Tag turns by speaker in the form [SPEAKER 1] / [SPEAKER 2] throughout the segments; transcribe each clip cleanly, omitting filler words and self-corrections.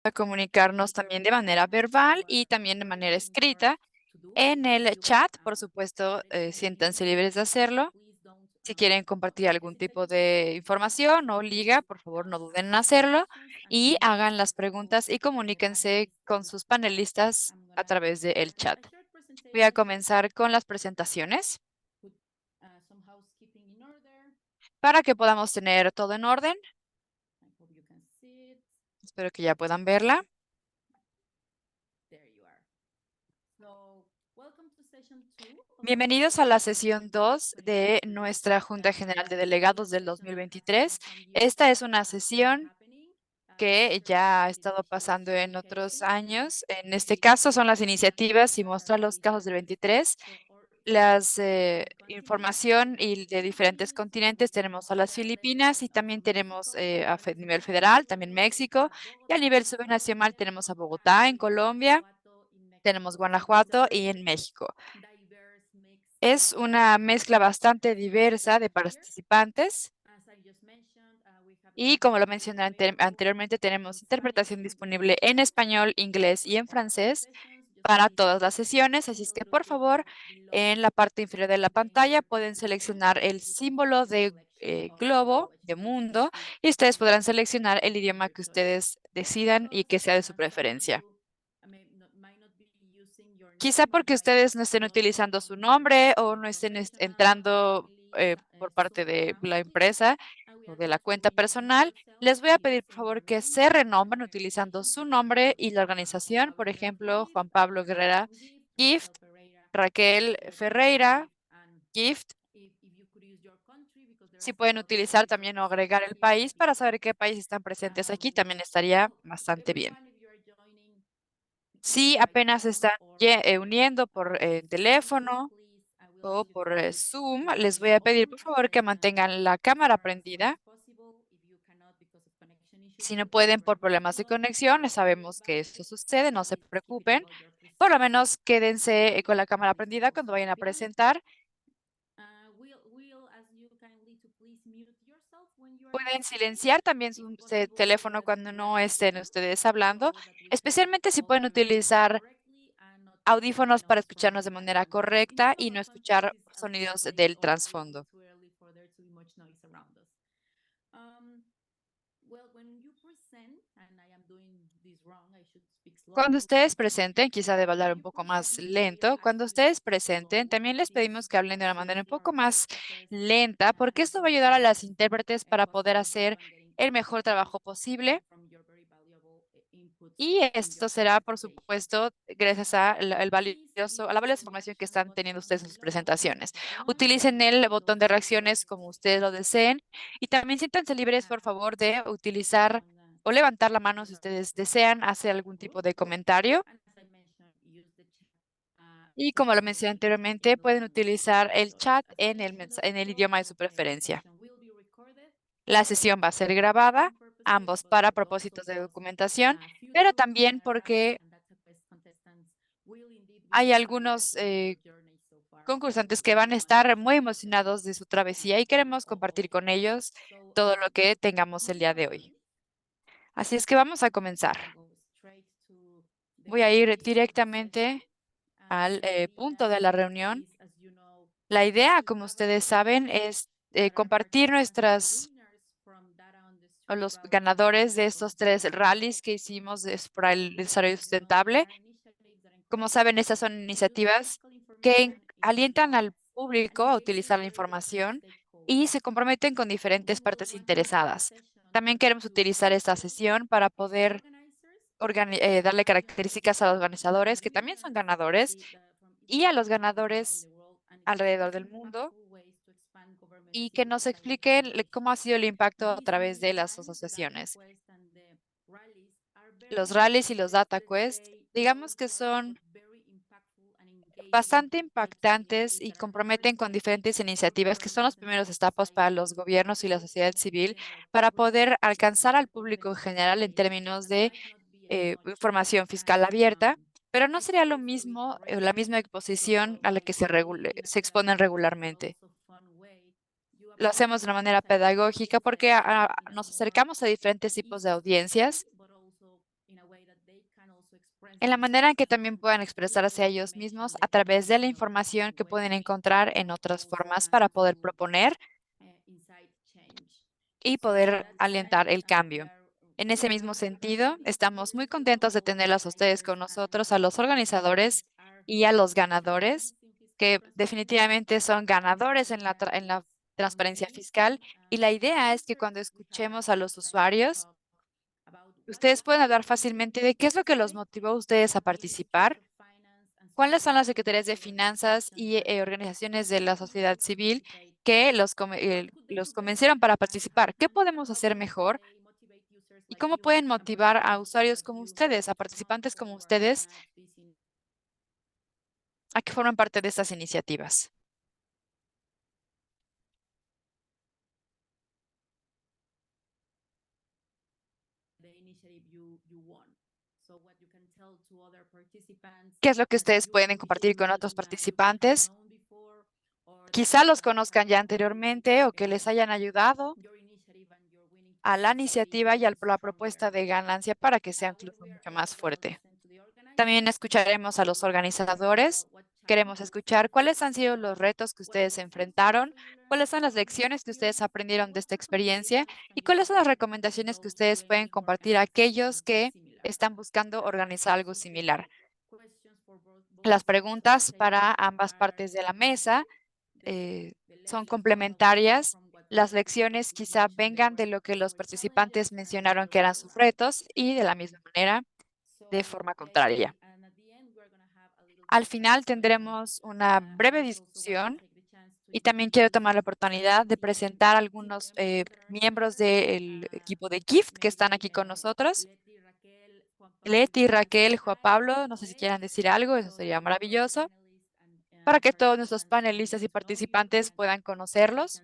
[SPEAKER 1] A comunicarnos también de manera verbal y también de manera escrita. En el chat, por supuesto, siéntanse libres de hacerlo. Si quieren compartir algún tipo de información o liga, por favor, no duden en hacerlo y hagan las preguntas y comuníquense con sus panelistas a través del chat. Voy a comenzar con las presentaciones para que podamos tener todo en orden. Espero que ya puedan verla. Bienvenidos a la sesión 2 de nuestra Junta General de Delegados del 2023. Esta es una sesión que ya ha estado pasando en otros años. En este caso son las iniciativas y mostrar los casos del 23. Las información y de diferentes continentes tenemos a las Filipinas y también tenemos a nivel federal, también México, y a nivel subnacional tenemos a Bogotá en Colombia, tenemos Guanajuato y en México. Es una mezcla bastante diversa de participantes y como lo mencioné anteriormente, tenemos interpretación disponible en español, inglés y en francés para todas las sesiones, así es que por favor, en la parte inferior de la pantalla pueden seleccionar el símbolo de globo, de mundo, y ustedes podrán seleccionar el idioma que ustedes decidan y que sea de su preferencia. Quizá porque ustedes no estén utilizando su nombre o no estén entrando por parte de la empresa o de la cuenta personal, les voy a pedir por favor que se renombren utilizando su nombre y la organización. Por ejemplo, Juan Pablo Guerrera Gift, Raquel Ferreira Gift. Si pueden utilizar también o agregar el país para saber qué países están presentes aquí, también estaría bastante bien. Si apenas están uniendo por teléfono o por Zoom, les voy a pedir por favor que mantengan la cámara prendida. Si no pueden por problemas de conexión, sabemos que eso sucede, no se preocupen. Por lo menos quédense con la cámara prendida cuando vayan a presentar. Pueden silenciar también su teléfono cuando no estén ustedes hablando, especialmente si pueden utilizar audífonos para escucharnos de manera correcta y no escuchar sonidos del trasfondo. Cuando ustedes presenten, quizá deba hablar un poco más lento. Cuando ustedes presenten, también les pedimos que hablen de una manera un poco más lenta, porque esto va a ayudar a las intérpretes para poder hacer el mejor trabajo posible. Y esto será, por supuesto, gracias a a la valiosa información que están teniendo ustedes en sus presentaciones. Utilicen el botón de reacciones como ustedes lo deseen y también siéntanse libres, por favor, de utilizar o levantar la mano si ustedes desean hacer algún tipo de comentario. Y como lo mencioné anteriormente, pueden utilizar el chat en en el idioma de su preferencia. La sesión va a ser grabada, ambos para propósitos de documentación, pero también porque hay algunos concursantes que van a estar muy emocionados de su travesía y queremos compartir con ellos todo lo que tengamos el día de hoy. Así es que vamos a comenzar. Voy a ir directamente al punto de la reunión. La idea, como ustedes saben, es compartir o los ganadores de estos tres rallies que hicimos para el desarrollo sustentable. Como saben, estas son iniciativas que alientan al público a utilizar la información y se comprometen con diferentes partes interesadas. También queremos utilizar esta sesión para poder darle características a los organizadores, que también son ganadores, y a los ganadores alrededor del mundo, y que nos expliquen cómo ha sido el impacto a través de las asociaciones. Los rallies y los data quest, digamos que son bastante impactantes y comprometen con diferentes iniciativas que son los primeros etapas para los gobiernos y la sociedad civil para poder alcanzar al público en general en términos de información fiscal abierta, pero no sería lo mismo, la misma exposición a la que se exponen regularmente. Lo hacemos de una manera pedagógica porque nos acercamos a diferentes tipos de audiencias en la manera en que también puedan expresarse a ellos mismos a través de la información que pueden encontrar en otras formas para poder proponer y poder alentar el cambio. En ese mismo sentido, estamos muy contentos de tenerlas a ustedes con nosotros, a los organizadores y a los ganadores, que definitivamente son ganadores en en la transparencia fiscal. Y la idea es que cuando escuchemos a los usuarios, ustedes pueden hablar fácilmente de qué es lo que los motivó a ustedes a participar. ¿Cuáles son las secretarías de finanzas y organizaciones de la sociedad civil que los convencieron para participar? ¿Qué podemos hacer mejor? ¿Y cómo pueden motivar a usuarios como ustedes, a participantes como ustedes, a que formen parte de estas iniciativas? ¿Qué es lo que ustedes pueden compartir con otros participantes? Quizá los conozcan ya anteriormente o que les hayan ayudado a la iniciativa y a la propuesta de ganancia para que sea incluso mucho más fuerte. También escucharemos a los organizadores. Queremos escuchar cuáles han sido los retos que ustedes enfrentaron, cuáles son las lecciones que ustedes aprendieron de esta experiencia y cuáles son las recomendaciones que ustedes pueden compartir a aquellos que están buscando organizar algo similar. Las preguntas para ambas partes de la mesa son complementarias. Las lecciones quizá vengan de lo que los participantes mencionaron que eran sus retos y de la misma manera, de forma contraria. Al final tendremos una breve discusión y también quiero tomar la oportunidad de presentar algunos miembros del equipo de GIFT que están aquí con nosotros. Leti, Raquel, Juan Pablo, no sé si quieran decir algo, eso sería maravilloso, para que todos nuestros panelistas y participantes puedan conocerlos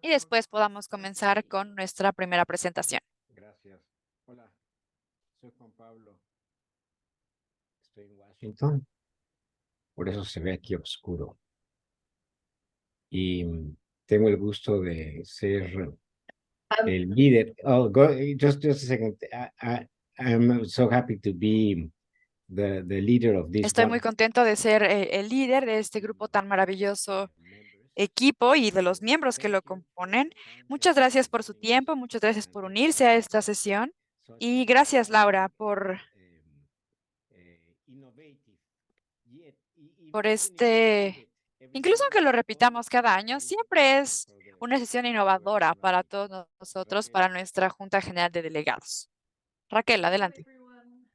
[SPEAKER 1] y después podamos comenzar con nuestra primera presentación.
[SPEAKER 2] Gracias. Hola, soy Juan Pablo. Estoy en Washington, por eso se ve aquí oscuro. Y tengo el gusto de ser el líder. Oh, just a second. I'm so happy to be the leader of this
[SPEAKER 1] Estoy muy
[SPEAKER 2] one.
[SPEAKER 1] contento de ser el líder de este grupo tan maravilloso equipo y de los miembros que lo componen. Muchas gracias por su tiempo, muchas gracias por unirse a esta sesión y gracias, Laura, por incluso aunque lo repitamos cada año, siempre es una sesión innovadora para todos nosotros, para nuestra Junta General de Delegados. Raquel,
[SPEAKER 3] Hello
[SPEAKER 1] adelante.
[SPEAKER 3] everyone.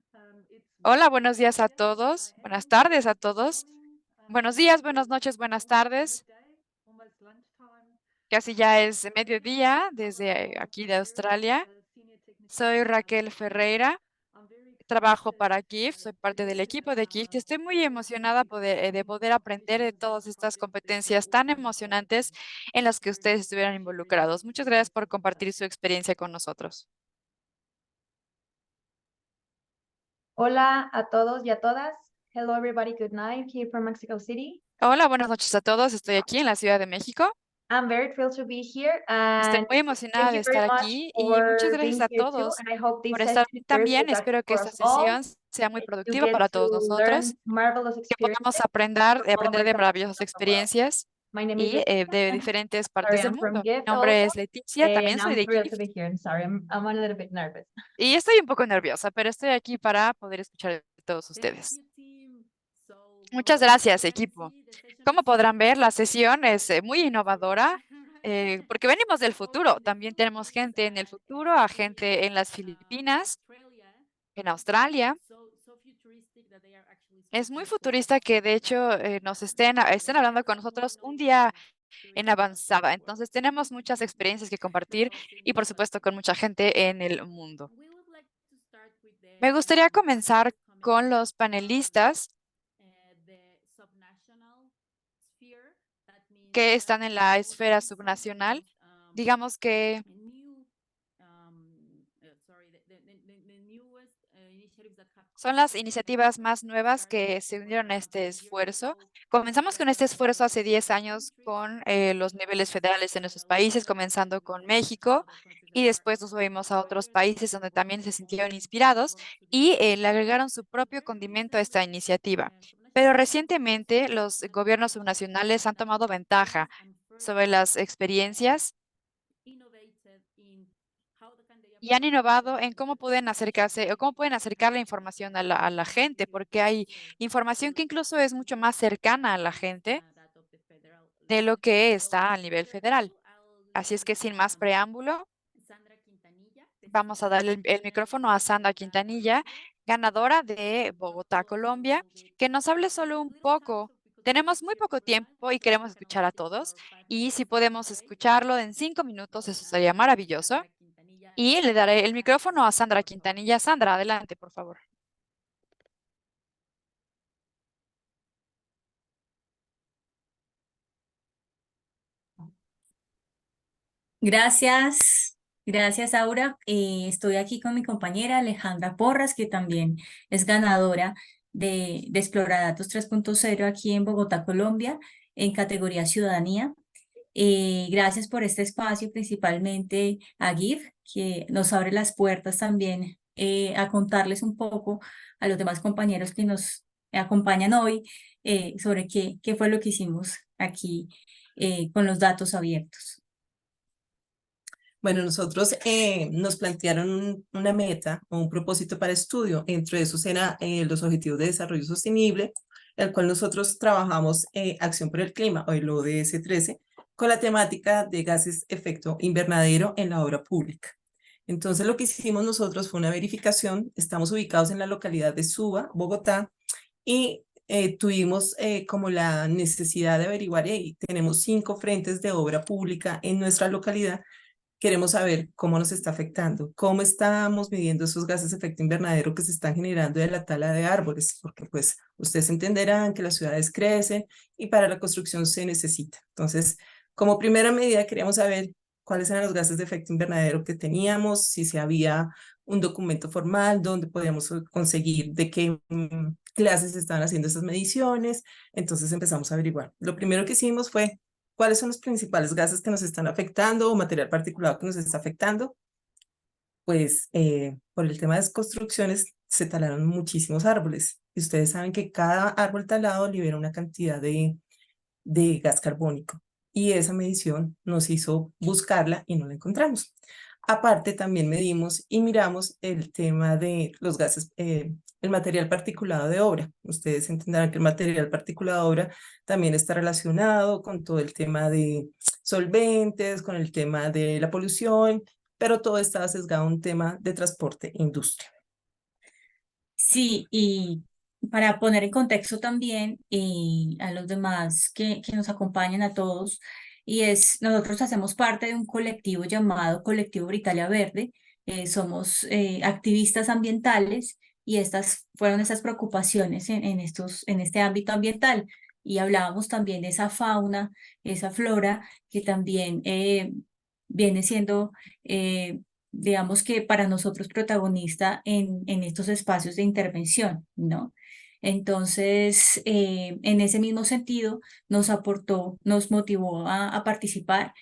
[SPEAKER 3] It's
[SPEAKER 1] Hola,
[SPEAKER 3] morning
[SPEAKER 1] buenos
[SPEAKER 3] where
[SPEAKER 1] días
[SPEAKER 3] I
[SPEAKER 1] a
[SPEAKER 3] am.
[SPEAKER 1] todos,
[SPEAKER 3] I
[SPEAKER 1] buenas
[SPEAKER 3] haven't been
[SPEAKER 1] tardes
[SPEAKER 3] here
[SPEAKER 1] a
[SPEAKER 3] this
[SPEAKER 1] todos,
[SPEAKER 3] morning.
[SPEAKER 1] buenos días, buenas
[SPEAKER 3] It's
[SPEAKER 1] noches, buenas
[SPEAKER 3] almost
[SPEAKER 1] tardes.
[SPEAKER 3] midday, almost lunchtime.
[SPEAKER 1] Casi ya es
[SPEAKER 3] I'm Raquel.
[SPEAKER 1] mediodía
[SPEAKER 3] I cover
[SPEAKER 1] desde
[SPEAKER 3] for
[SPEAKER 1] aquí de
[SPEAKER 3] Ferreira
[SPEAKER 1] Australia.
[SPEAKER 3] as Senior
[SPEAKER 1] Soy
[SPEAKER 3] Technician
[SPEAKER 1] Raquel
[SPEAKER 3] for GIFT.
[SPEAKER 1] Ferreira,
[SPEAKER 3] I'm very
[SPEAKER 1] trabajo
[SPEAKER 3] excited
[SPEAKER 1] para GIFT, soy parte del
[SPEAKER 3] to
[SPEAKER 1] equipo de GIFT y estoy muy
[SPEAKER 3] share
[SPEAKER 1] emocionada de
[SPEAKER 3] some
[SPEAKER 1] poder
[SPEAKER 3] of these
[SPEAKER 1] aprender de todas
[SPEAKER 3] amazing
[SPEAKER 1] estas
[SPEAKER 3] topics that
[SPEAKER 1] competencias
[SPEAKER 3] all
[SPEAKER 1] tan
[SPEAKER 3] been involved
[SPEAKER 1] emocionantes
[SPEAKER 3] in.
[SPEAKER 1] en las que
[SPEAKER 3] Very
[SPEAKER 1] ustedes
[SPEAKER 3] much
[SPEAKER 1] estuvieron
[SPEAKER 3] appreciating
[SPEAKER 1] involucrados. Muchas
[SPEAKER 3] your
[SPEAKER 1] gracias por compartir
[SPEAKER 3] support.
[SPEAKER 1] su experiencia con nosotros.
[SPEAKER 4] Hola a todos y a todas. Hello everybody, good night here from Mexico City.
[SPEAKER 1] Hola, buenas noches a todos. Estoy aquí en la Ciudad de México.
[SPEAKER 4] I'm very thrilled to be here
[SPEAKER 1] Estoy
[SPEAKER 4] and
[SPEAKER 1] muy emocionada
[SPEAKER 4] thank
[SPEAKER 1] de
[SPEAKER 4] you very
[SPEAKER 1] estar
[SPEAKER 4] much
[SPEAKER 1] aquí y muchas
[SPEAKER 4] for
[SPEAKER 1] gracias
[SPEAKER 4] being
[SPEAKER 1] a
[SPEAKER 4] here too.
[SPEAKER 1] todos
[SPEAKER 4] And I hope
[SPEAKER 1] por
[SPEAKER 4] this
[SPEAKER 1] estar
[SPEAKER 4] session is very
[SPEAKER 1] también.
[SPEAKER 4] productive
[SPEAKER 1] Espero que
[SPEAKER 4] for
[SPEAKER 1] esta
[SPEAKER 4] us all.
[SPEAKER 1] sesión sea muy
[SPEAKER 4] You
[SPEAKER 1] productiva
[SPEAKER 4] get
[SPEAKER 1] para
[SPEAKER 4] to
[SPEAKER 1] todos
[SPEAKER 4] learn
[SPEAKER 1] nosotros,
[SPEAKER 4] marvelous
[SPEAKER 1] que podamos
[SPEAKER 4] experiences from all of
[SPEAKER 1] aprender
[SPEAKER 4] the
[SPEAKER 1] de
[SPEAKER 4] countries
[SPEAKER 1] maravillosas
[SPEAKER 4] of the world.
[SPEAKER 1] experiencias
[SPEAKER 4] My name is
[SPEAKER 1] y
[SPEAKER 4] Leticia.
[SPEAKER 1] de diferentes
[SPEAKER 4] Sorry,
[SPEAKER 1] partes del
[SPEAKER 4] I'm from
[SPEAKER 1] mundo. Mi
[SPEAKER 4] GIFT
[SPEAKER 1] nombre
[SPEAKER 4] also,
[SPEAKER 1] es Leticia, también
[SPEAKER 4] and
[SPEAKER 1] soy
[SPEAKER 4] I'm
[SPEAKER 1] de
[SPEAKER 4] thrilled to
[SPEAKER 1] GIFT
[SPEAKER 4] be here. Sorry, I'm a little bit nervous.
[SPEAKER 1] y estoy un poco nerviosa, pero estoy aquí para poder escuchar de todos ustedes. Muchas gracias, equipo. Como podrán ver, la sesión es muy innovadora porque venimos del futuro. También tenemos gente en el futuro, a gente en las Filipinas, en Australia. Es muy futurista que de hecho nos estén hablando con nosotros un día en avanzada. Entonces tenemos muchas experiencias que compartir y por supuesto con mucha gente en el mundo. Me gustaría comenzar con los panelistas que están en la esfera subnacional. Digamos que son las iniciativas más nuevas que se unieron a este esfuerzo. Comenzamos con este esfuerzo hace 10 años con los niveles federales en nuestros países, comenzando con México y después nos movimos a otros países donde también se sintieron inspirados y le agregaron su propio condimento a esta iniciativa. Pero recientemente los gobiernos subnacionales han tomado ventaja sobre las experiencias y han innovado en cómo pueden acercarse o cómo pueden acercar la información a la gente, porque hay información que incluso es mucho más cercana a la gente de lo que está a nivel federal. Así es que sin más preámbulo, vamos a darle el micrófono a Sandra Quintanilla, ganadora de Bogotá, Colombia, que nos hable solo un poco. Tenemos muy poco tiempo y queremos escuchar a todos. Y si podemos escucharlo en 5 minutos, eso sería maravilloso. Y le daré el micrófono a Sandra Quintanilla. Sandra, adelante, por favor.
[SPEAKER 5] Gracias Aura. Estoy aquí con mi compañera Alejandra Porras, que también es ganadora de Exploradatos 3.0 aquí en Bogotá, Colombia, en categoría Ciudadanía. Gracias por este espacio, principalmente a GIF, que nos abre las puertas también a contarles un poco a los demás compañeros que nos acompañan hoy sobre qué fue lo que hicimos aquí con los datos abiertos.
[SPEAKER 6] Bueno, nosotros nos plantearon una meta o un propósito para estudio. Entre esos eran los Objetivos de Desarrollo Sostenible, el cual nosotros trabajamos Acción por el Clima, o el ODS 13, con la temática de gases efecto invernadero en la obra pública. Entonces, lo que hicimos nosotros fue una verificación. Estamos ubicados en la localidad de Suba, Bogotá, y tuvimos como la necesidad de averiguar, tenemos 5 frentes de obra pública en nuestra localidad. Queremos saber cómo nos está afectando, cómo estamos midiendo esos gases de efecto invernadero que se están generando de la tala de árboles, porque pues ustedes entenderán que las ciudades crecen y para la construcción se necesita. Entonces, como primera medida queríamos saber cuáles eran los gases de efecto invernadero que teníamos, si se había un documento formal donde podíamos conseguir de qué clases se estaban haciendo esas mediciones. Entonces empezamos a averiguar. Lo primero que hicimos fue ¿cuáles son los principales gases que nos están afectando o material particulado que nos está afectando? Pues por el tema de las construcciones se talaron muchísimos árboles. Y ustedes saben que cada árbol talado libera una cantidad de gas carbónico. Y esa medición nos hizo buscarla y no la encontramos. Aparte, también medimos y miramos el tema de los gases, el material particulado de obra. Ustedes entenderán que el material particulado de obra también está relacionado con todo el tema de solventes, con el tema de la polución, pero todo está sesgado a un tema de transporte e industria.
[SPEAKER 5] Sí, y para poner en contexto también a los demás que nos acompañan a todos, y es, nosotros hacemos parte de un colectivo llamado Colectivo Britalia Verde, somos activistas ambientales y estas fueron esas preocupaciones en este ámbito ambiental. Y hablábamos también de esa fauna, esa flora que también viene siendo digamos que para nosotros protagonista en estos espacios de intervención, ¿no? Entonces, en ese mismo sentido, nos aportó, nos motivó a participar,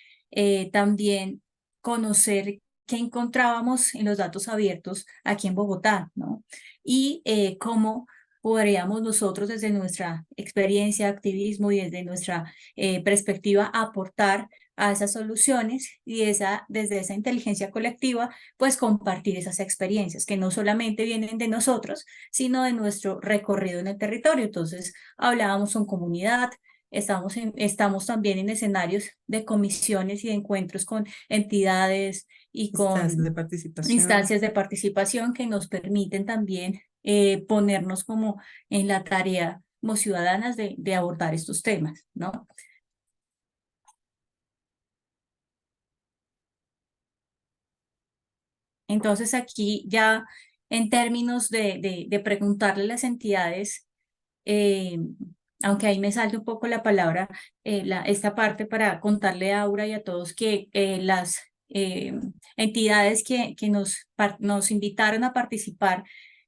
[SPEAKER 5] también conocer qué encontrábamos en los datos abiertos aquí en Bogotá, ¿no? Y cómo podríamos nosotros desde nuestra experiencia, activismo y desde nuestra perspectiva aportar a esas soluciones y desde esa inteligencia colectiva, pues compartir esas experiencias que no solamente vienen de nosotros, sino de nuestro recorrido en el territorio. Entonces, hablábamos con comunidad, estamos también en escenarios de comisiones y de encuentros con entidades y con instancias de participación que nos permiten también ponernos como en la tarea como ciudadanas de abordar estos temas, ¿no? Entonces aquí ya en términos de preguntarle a las entidades, eh, aunque ahí me salte un poco la palabra, esta parte para contarle a Aura y a todos que las entidades que nos invitaron a participar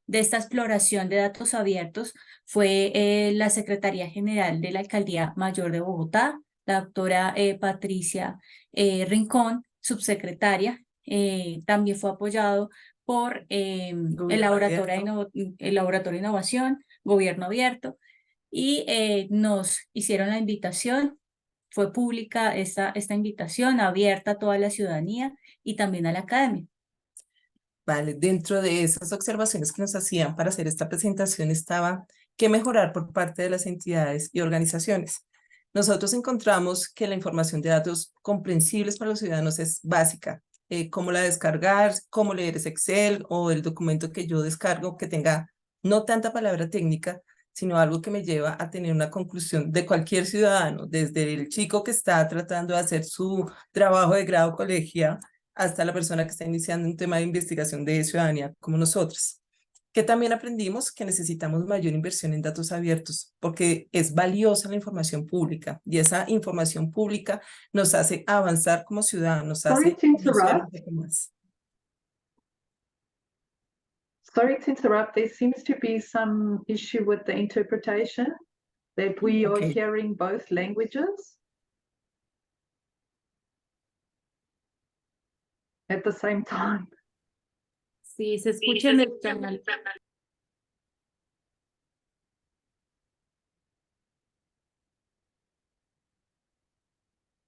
[SPEAKER 5] de esta exploración de datos abiertos fue la Secretaría General de la Alcaldía Mayor de Bogotá, la doctora Patricia Rincón, subsecretaria, también fue apoyado por el Laboratorio de Innovación, Gobierno Abierto, y nos hicieron la invitación. Fue pública esta invitación, abierta a toda la ciudadanía y también a la academia.
[SPEAKER 6] Vale, dentro de esas observaciones que nos hacían para hacer esta presentación estaba qué mejorar por parte de las entidades y organizaciones. Nosotros encontramos que la información de datos comprensibles para los ciudadanos es básica. Cómo la descargar, cómo leer ese Excel o el documento que yo descargo que tenga no tanta palabra técnica, sino algo que me lleva a tener una conclusión de cualquier ciudadano, desde el chico que está tratando de hacer su trabajo de grado colegial hasta la persona que está iniciando un tema de investigación de ciudadanía como nosotros. Que también aprendimos que necesitamos mayor inversión en datos abiertos porque es valiosa la información pública y esa información pública nos hace avanzar como ciudadanos, nos
[SPEAKER 3] Sorry
[SPEAKER 6] hace
[SPEAKER 3] to
[SPEAKER 6] conocer un
[SPEAKER 3] interrupt.
[SPEAKER 6] poco más.
[SPEAKER 3] Sorry to interrupt. There seems to be some issue with the interpretation, that we are
[SPEAKER 6] Okay.
[SPEAKER 3] hearing both languages at the same time.
[SPEAKER 7] Sí, se escucha en el canal.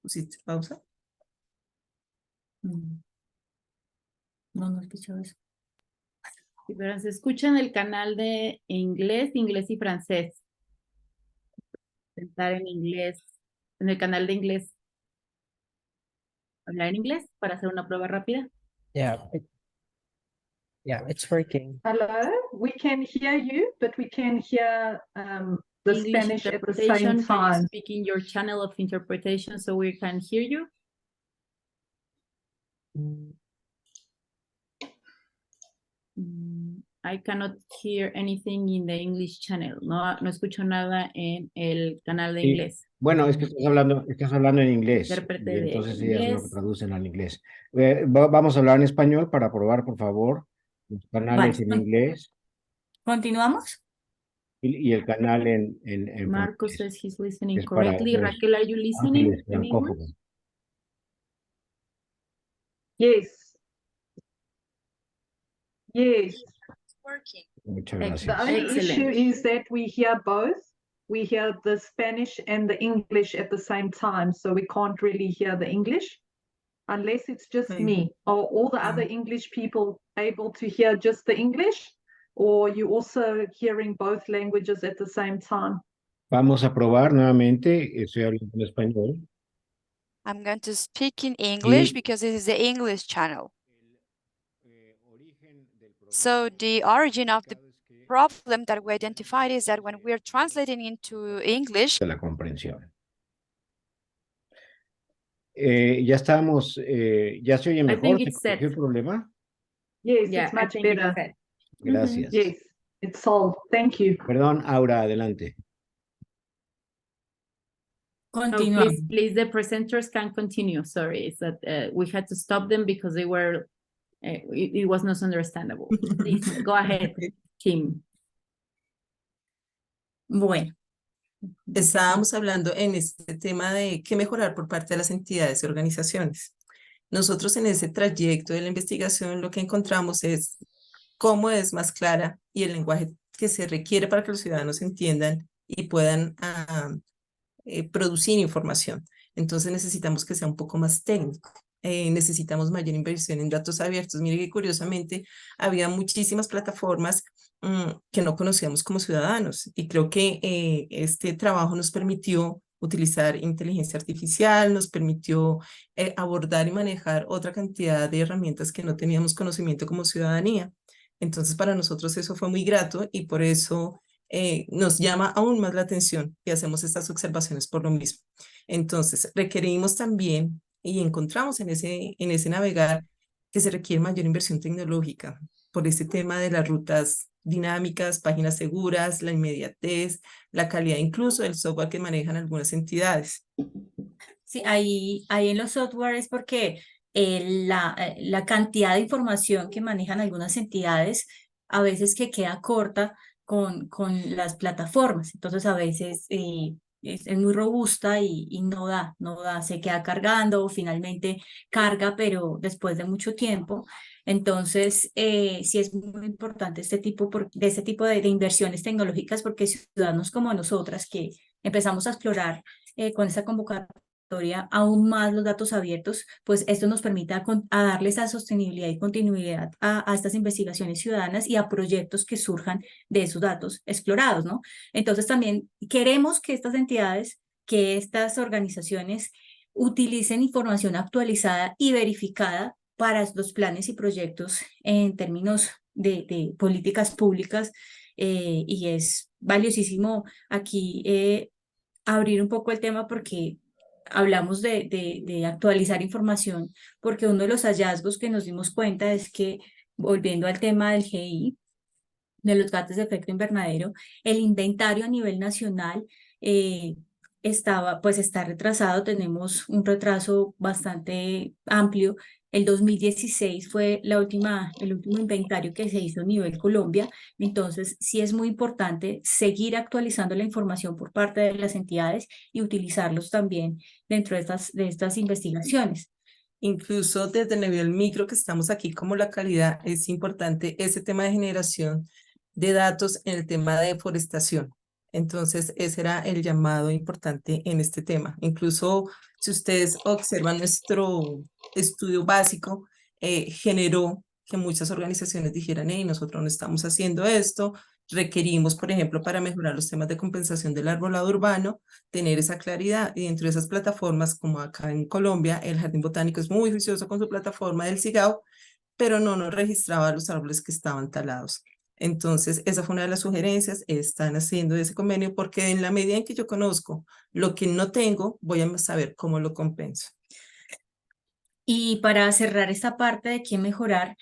[SPEAKER 6] ¿Pusiste pausa?
[SPEAKER 5] No, no he escuchado eso.
[SPEAKER 7] Sí, pero se escucha en el canal de inglés y francés. Intentar en inglés, en el canal de inglés. Hablar en inglés para hacer una prueba rápida.
[SPEAKER 8] Yeah, it's working.
[SPEAKER 3] Hello, we can hear you, but we can hear the
[SPEAKER 7] English
[SPEAKER 3] Spanish at the same
[SPEAKER 7] interpretation, can you
[SPEAKER 3] time.
[SPEAKER 7] speak in your channel of interpretation so we can hear you?
[SPEAKER 8] Mm,
[SPEAKER 7] I cannot hear anything in the English channel. No escucho nada en el canal de
[SPEAKER 2] Sí.
[SPEAKER 7] inglés.
[SPEAKER 2] Bueno, es que estás hablando en inglés.
[SPEAKER 7] Intérprete
[SPEAKER 2] Y
[SPEAKER 7] de
[SPEAKER 2] entonces ellas lo
[SPEAKER 7] inglés.
[SPEAKER 2] traducen al inglés. Vamos a hablar en español para probar, por favor, los canales en
[SPEAKER 5] Vale.
[SPEAKER 2] inglés
[SPEAKER 5] ¿Continuamos?
[SPEAKER 2] y el canal en
[SPEAKER 7] Marcos
[SPEAKER 2] francés.
[SPEAKER 7] says he's listening
[SPEAKER 2] Es para
[SPEAKER 7] correctly.
[SPEAKER 2] los
[SPEAKER 7] Raquel, are you listening
[SPEAKER 2] ángeles
[SPEAKER 7] in English?
[SPEAKER 2] francófonos.
[SPEAKER 3] Yes. Yes.
[SPEAKER 2] Muchas
[SPEAKER 3] The
[SPEAKER 2] gracias.
[SPEAKER 3] only
[SPEAKER 7] Excellent.
[SPEAKER 3] issue is that we hear both. We hear the Spanish and the English at the same time, so we can't really hear the English unless it's just
[SPEAKER 6] Okay.
[SPEAKER 3] me. Are all the other English people able to hear just the English, or you also hearing both languages at the same time?
[SPEAKER 2] Vamos a probar nuevamente. Estoy hablando en español.
[SPEAKER 1] I'm going to speak in English
[SPEAKER 2] Y-
[SPEAKER 1] because this is the English channel. So the origin of the problem that we identified is that when we're translating into English,
[SPEAKER 2] de la comprensión. Ya estamos, ya se oye mejor.
[SPEAKER 7] think
[SPEAKER 2] ¿Se
[SPEAKER 7] it's set.
[SPEAKER 2] corrigió el problema?
[SPEAKER 3] Yes,
[SPEAKER 7] Yeah,
[SPEAKER 3] it's
[SPEAKER 7] I
[SPEAKER 3] much
[SPEAKER 7] think it's
[SPEAKER 3] better.
[SPEAKER 7] set.
[SPEAKER 2] Gracias.
[SPEAKER 3] Yes, it's solved. Thank you.
[SPEAKER 2] Perdón, Aura, adelante.
[SPEAKER 7] No,
[SPEAKER 5] Continuamos.
[SPEAKER 7] please, the presenters can continue. Sorry, it's that we had to stop them because they were, it was not understandable. Please, go ahead, Kim.
[SPEAKER 5] Bueno,
[SPEAKER 6] Estábamos hablando en este tema de qué mejorar por parte de las entidades y organizaciones. Nosotros en ese trayecto de la investigación lo que encontramos es cómo es más clara y el lenguaje que se requiere para que los ciudadanos entiendan y puedan producir información. Entonces necesitamos que sea un poco más técnico. Necesitamos mayor inversión en datos abiertos. Mire que curiosamente había muchísimas plataformas que no conocíamos como ciudadanos y creo que este trabajo nos permitió utilizar inteligencia artificial, nos permitió abordar y manejar otra cantidad de herramientas que no teníamos conocimiento como ciudadanía. Entonces para nosotros eso fue muy grato y por eso nos llama aún más la atención y hacemos estas observaciones por lo mismo. Entonces requerimos también y encontramos en ese navegar que se requiere mayor inversión tecnológica por este tema de las rutas dinámicas, páginas seguras, la inmediatez, la calidad incluso del software que manejan algunas entidades.
[SPEAKER 5] sí, ahí en los softwares porque la cantidad de información que manejan algunas entidades a veces que queda corta con las plataformas. Entonces a veces es muy robusta y no da, se queda cargando o finalmente carga, pero después de mucho tiempo. Entonces, sí es muy importante este tipo de inversiones tecnológicas porque ciudadanos como nosotras que empezamos a explorar con esta convocatoria aún más los datos abiertos, pues esto nos permite a darle esa sostenibilidad y continuidad a estas investigaciones ciudadanas y a proyectos que surjan de esos datos explorados, ¿no? Entonces también queremos que estas entidades, que estas organizaciones utilicen información actualizada y verificada para los planes y proyectos en términos de políticas públicas y es valiosísimo aquí abrir un poco el tema porque hablamos de actualizar información, porque uno de los hallazgos que nos dimos cuenta es que, volviendo al tema del GI, de los gases de efecto invernadero, el inventario a nivel nacional está retrasado, tenemos un retraso bastante amplio. El 2016 fue el último inventario que se hizo a nivel Colombia, entonces sí es muy importante seguir actualizando la información por parte de las entidades y utilizarlos también dentro de estas investigaciones.
[SPEAKER 6] Incluso desde el nivel micro que estamos aquí como la calidad, es importante ese tema de generación de datos en el tema de deforestación. Entonces, ese era el llamado importante en este tema. Incluso si ustedes observan nuestro estudio básico, generó que muchas organizaciones dijeran, hey, nosotros no estamos haciendo esto, requerimos, por ejemplo, para mejorar los temas de compensación del arbolado urbano, tener esa claridad. Y dentro de esas plataformas, como acá en Colombia, el Jardín Botánico es muy juicioso con su plataforma del Sigao, pero no nos registraba los árboles que estaban talados. Entonces, esa fue una de las sugerencias, están haciendo ese convenio porque en la medida en que yo conozco lo que no tengo, voy a saber cómo lo compenso.
[SPEAKER 5] Y para cerrar esta parte de qué mejorar,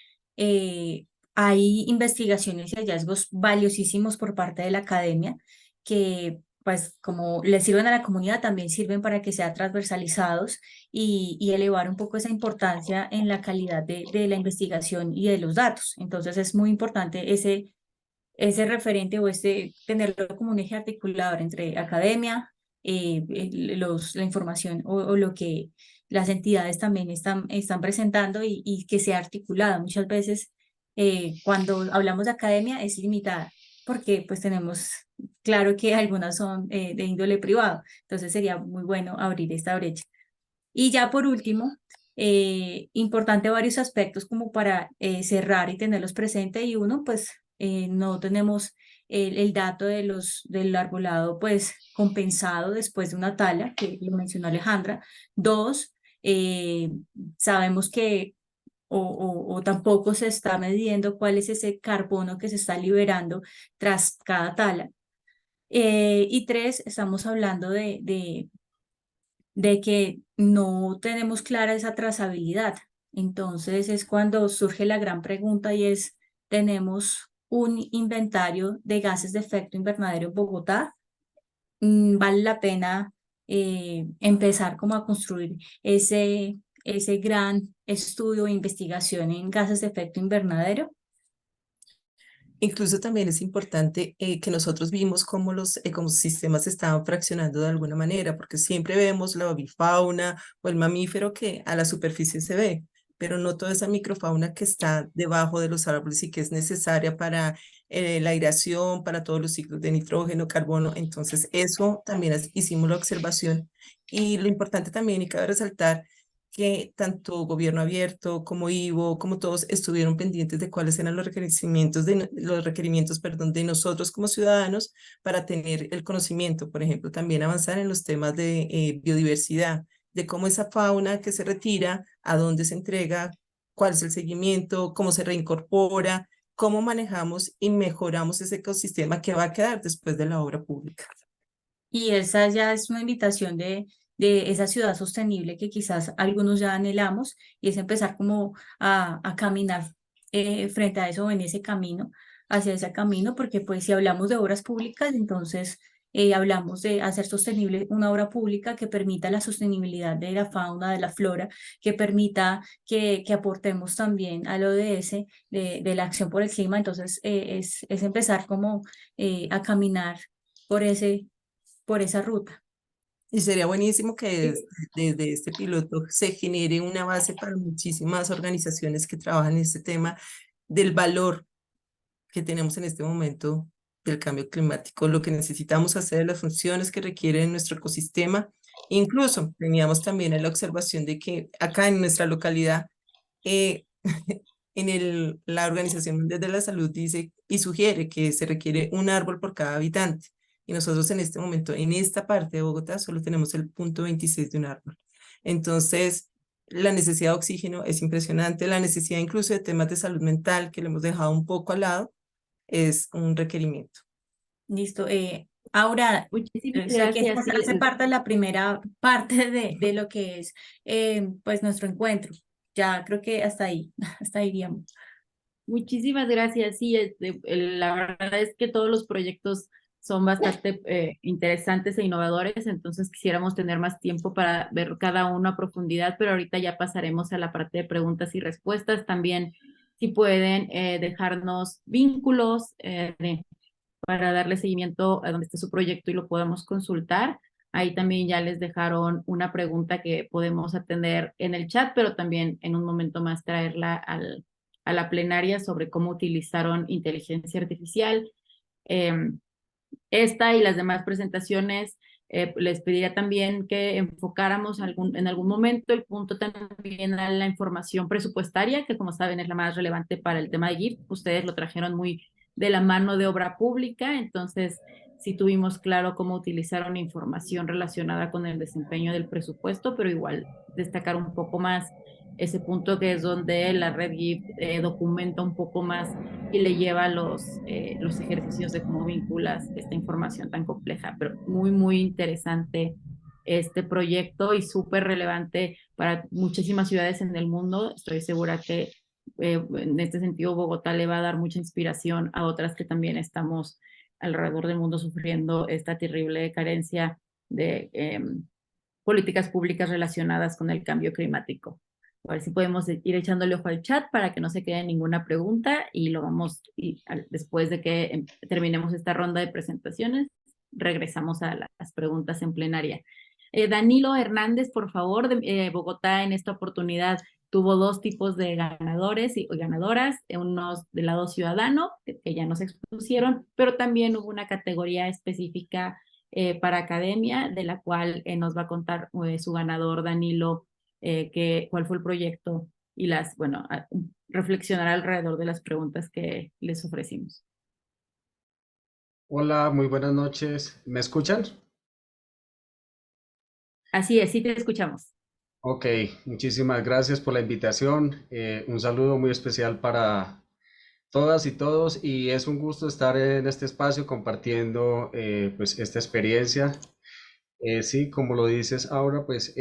[SPEAKER 5] hay investigaciones y hallazgos valiosísimos por parte de la academia que, pues, como le sirven a la comunidad, también sirven para que sean transversalizados y elevar un poco esa importancia en la calidad de la investigación y de los datos. Entonces, es muy importante ese referente o tenerlo como un eje articulador entre academia, la información o lo que las entidades también están presentando y que sea articulada. Muchas veces cuando hablamos de academia es limitada porque pues tenemos claro que algunas son de índole privado, entonces sería muy bueno abrir esta brecha. Y ya por último, importante varios aspectos como para cerrar y tenerlos presentes y uno pues no tenemos el dato del arbolado pues compensado después de una tala, que lo mencionó Alejandra. Dos, sabemos que o tampoco se está midiendo cuál es ese carbono que se está liberando tras cada tala. Y tres, estamos hablando de que no tenemos clara esa trazabilidad. Entonces es cuando surge la gran pregunta y es, ¿tenemos un inventario de gases de efecto invernadero en Bogotá? ¿Vale la pena empezar como a construir ese gran estudio e investigación en gases de efecto invernadero?
[SPEAKER 6] Incluso también es importante que nosotros vimos cómo los ecosistemas se estaban fraccionando de alguna manera, porque siempre vemos la avifauna o el mamífero que a la superficie se ve, pero no toda esa microfauna que está debajo de los árboles y que es necesaria para la aireación, para todos los ciclos de nitrógeno, carbono. Entonces, eso también hicimos la observación. Y lo importante también, y cabe resaltar, que tanto Gobierno Abierto como Ivo, como todos estuvieron pendientes de cuáles eran los requerimientos, perdón, de nosotros como ciudadanos para tener el conocimiento, por ejemplo, también avanzar en los temas de biodiversidad, de cómo esa fauna que se retira, a dónde se entrega, cuál es el seguimiento, cómo se reincorpora, cómo manejamos y mejoramos ese ecosistema que va a quedar después de la obra pública.
[SPEAKER 5] Y esa ya es una invitación de esa ciudad sostenible que quizás algunos ya anhelamos y es empezar como a caminar frente a eso, en ese camino, hacia ese camino, porque pues si hablamos de obras públicas, entonces hablamos de hacer sostenible una obra pública que permita la sostenibilidad de la fauna, de la flora, que permita que aportemos también al ODS de la acción por el clima, entonces es empezar como a caminar por esa ruta.
[SPEAKER 6] Y sería buenísimo que desde este piloto se genere una base para muchísimas organizaciones que trabajan en este tema del valor que tenemos en este momento del cambio climático, lo que necesitamos hacer, las funciones que requiere nuestro ecosistema. Incluso teníamos también la observación de que acá en nuestra localidad, la Organización Mundial de la Salud dice y sugiere que se requiere un árbol por cada habitante. Y nosotros en este momento, en esta parte de Bogotá, solo tenemos el 0.26 de un árbol. Entonces, la necesidad de oxígeno es impresionante, la necesidad incluso de temas de salud mental, que lo hemos dejado un poco al lado, es un requerimiento.
[SPEAKER 5] Listo. Ahora,
[SPEAKER 7] Muchísimas
[SPEAKER 5] sé que
[SPEAKER 7] gracias.
[SPEAKER 5] esta hace parte de la primera parte de lo que es pues nuestro encuentro. Ya creo que hasta ahí iríamos.
[SPEAKER 7] Muchísimas gracias. Sí, la verdad es que todos los proyectos son bastante interesantes e innovadores, entonces quisiéramos tener más tiempo para ver cada uno a profundidad, pero ahorita ya pasaremos a la parte de preguntas y respuestas. También, si pueden dejarnos vínculos para darle seguimiento a donde esté su proyecto y lo podamos consultar. Ahí también ya les dejaron una pregunta que podemos atender en el chat, pero también en un momento más traerla a la plenaria sobre cómo utilizaron inteligencia artificial. Esta y las demás presentaciones, les pediría también que enfocáramos en algún momento el punto también a la información presupuestaria, que como saben es la más relevante para el tema de GIF. Ustedes lo trajeron muy de la mano de obra pública, entonces sí tuvimos claro cómo utilizaron información relacionada con el desempeño del presupuesto, pero igual destacar un poco más ese punto que es donde la red GIF documenta un poco más y le lleva los ejercicios de cómo vinculas esta información tan compleja, pero muy, muy interesante este proyecto y súper relevante para muchísimas ciudades en el mundo. Estoy segura que en este sentido Bogotá le va a dar mucha inspiración a otras que también estamos alrededor del mundo sufriendo esta terrible carencia de políticas públicas relacionadas con el cambio climático. A ver si podemos ir echándole ojo al chat para que no se quede ninguna pregunta y lo vamos, después de que terminemos esta ronda de presentaciones, regresamos a las preguntas en plenaria. Danilo Hernández, por favor, de Bogotá en esta oportunidad tuvo dos tipos de ganadores y ganadoras, unos del lado ciudadano, que ya nos expusieron, pero también hubo una categoría específica para academia, de la cual nos va a contar su ganador, Danilo, cuál fue el proyecto y reflexionar alrededor de las preguntas que les ofrecimos.
[SPEAKER 9] Hola, muy buenas noches. ¿Me escuchan?
[SPEAKER 7] Así es, sí te escuchamos.
[SPEAKER 9] Ok, muchísimas gracias por la invitación. Un saludo muy especial para todas y todos y es un gusto estar en este espacio compartiendo pues esta experiencia. Sí, como lo dices ahora, pues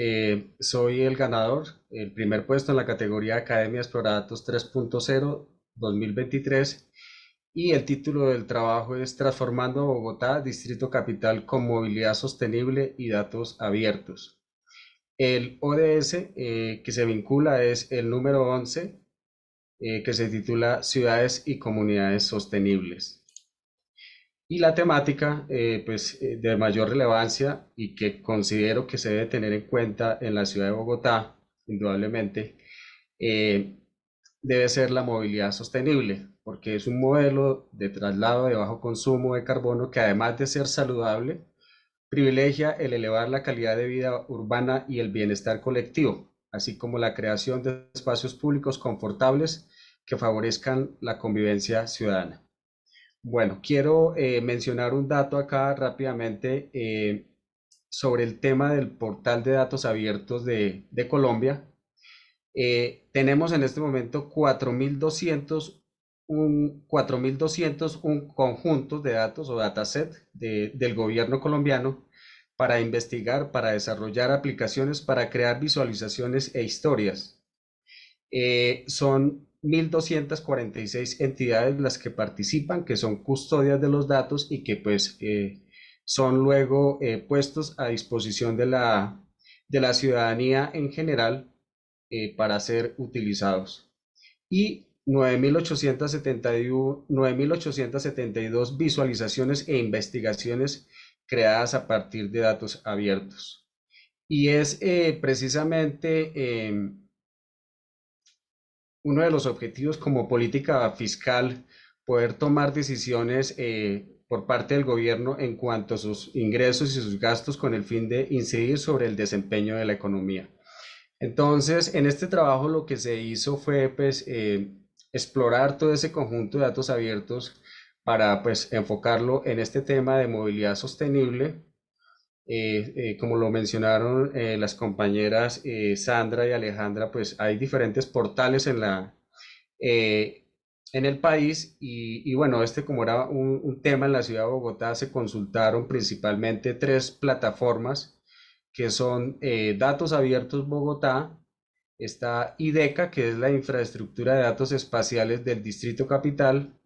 [SPEAKER 9] soy el ganador, el primer puesto en la categoría Academia Exploradatos 3.0 2023 y el título del trabajo es Transformando Bogotá, Distrito Capital con Movilidad Sostenible y Datos Abiertos. El ODS que se vincula es el número 11, que se titula Ciudades y Comunidades Sostenibles. Y la temática de mayor relevancia y que considero que se debe tener en cuenta en la ciudad de Bogotá, indudablemente, debe ser la movilidad sostenible, porque es un modelo de traslado de bajo consumo de carbono que además de ser saludable, privilegia el elevar la calidad de vida urbana y el bienestar colectivo, así como la creación de espacios públicos confortables que favorezcan la convivencia ciudadana. Bueno, quiero mencionar un dato acá rápidamente sobre el tema del portal de datos abiertos de Colombia. Tenemos en este momento 4.201 conjuntos de datos o dataset del gobierno colombiano para investigar, para desarrollar aplicaciones, para crear visualizaciones e historias. Son 1.246 entidades las que participan, que son custodias de los datos y que pues son luego puestos a disposición de la ciudadanía en general para ser utilizados. Y 9.872 visualizaciones e investigaciones creadas a partir de datos abiertos. Y es precisamente uno de los objetivos como política fiscal, poder tomar decisiones por parte del gobierno en cuanto a sus ingresos y sus gastos con el fin de incidir sobre el desempeño de la economía. Entonces, en este trabajo lo que se hizo fue pues explorar todo ese conjunto de datos abiertos para pues enfocarlo en este tema de movilidad sostenible. Como lo mencionaron las compañeras Sandra y Alejandra, pues hay diferentes portales en el país y bueno, como era un tema en la ciudad de Bogotá, se consultaron principalmente 3 plataformas que son Datos Abiertos Bogotá, está IDECA, que es la infraestructura de datos espaciales del Distrito Capital,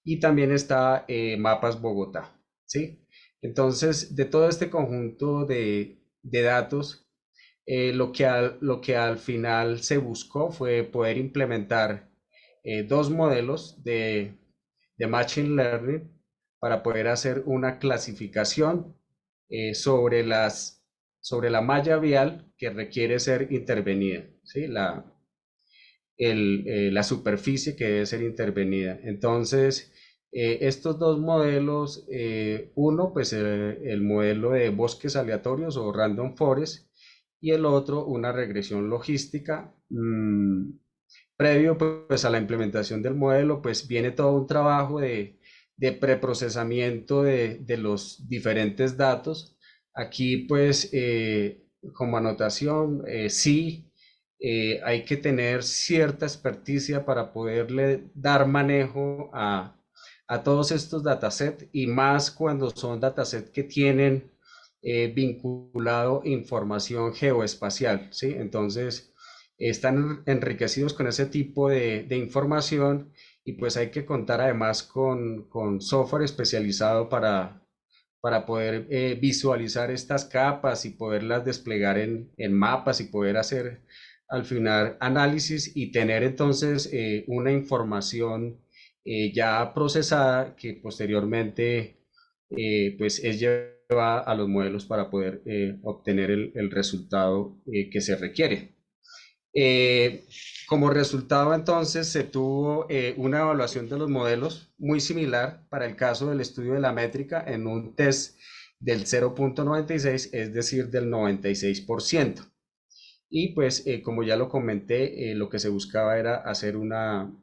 [SPEAKER 9] y también está Mapas Bogotá, ¿sí? Entonces, de todo este conjunto de datos, lo que al final se buscó fue poder implementar 2 modelos de Machine Learning para poder hacer una clasificación sobre la malla vial que requiere ser intervenida, ¿sí? La superficie que debe ser intervenida. Entonces, estos 2 modelos, uno, pues el modelo de bosques aleatorios o random forest, y el otro, una regresión logística. Previo pues a la implementación del modelo, pues viene todo un trabajo de preprocesamiento de los diferentes datos. Aquí pues como anotación, sí, hay que tener cierta experticia para poderle dar manejo a todos estos datasets y más cuando son datasets que tienen vinculado información geoespacial, ¿sí? Entonces están enriquecidos con ese tipo de información y pues hay que contar además con software especializado para poder visualizar estas capas y poderlas desplegar en mapas y poder hacer al final análisis y tener entonces una información ya procesada que posteriormente pues es llevada a los modelos para poder obtener el resultado que se requiere. Como resultado entonces se tuvo una evaluación de los modelos muy similar para el caso del estudio de la métrica en un test del 0.96, es decir, del 96%. Y pues como ya lo comenté, lo que se buscaba era hacer una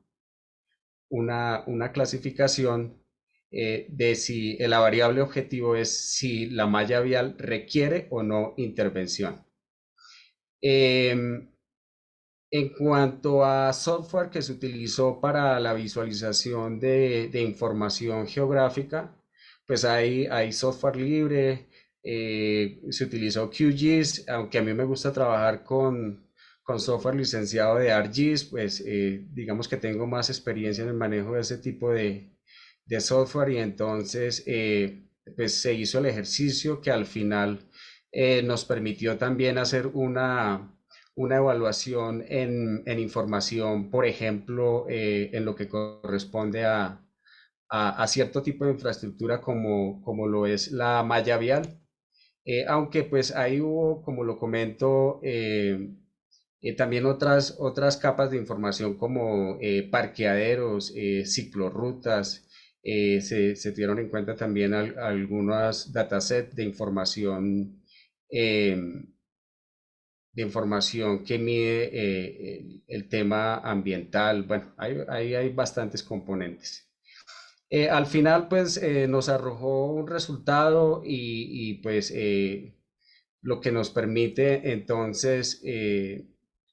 [SPEAKER 9] clasificación de si la variable objetivo es si la malla vial requiere o no intervención. En cuanto a software que se utilizó para la visualización de información geográfica, pues hay software libre, se utilizó QGIS, aunque a mí me gusta trabajar con software licenciado de ArcGIS, pues digamos que tengo más experiencia en el manejo de ese tipo de software y entonces pues se hizo el ejercicio que al final nos permitió también hacer una evaluación en información, por ejemplo, en lo que corresponde a cierto tipo de infraestructura como lo es la malla vial. Aunque pues ahí hubo, como lo comento, también otras capas de información como parqueaderos, ciclorrutas, se tuvieron en cuenta también algunos datasets de información que mide el tema ambiental. Bueno, ahí hay bastantes componentes. Al final, pues, nos arrojó un resultado y pues, lo que nos permite entonces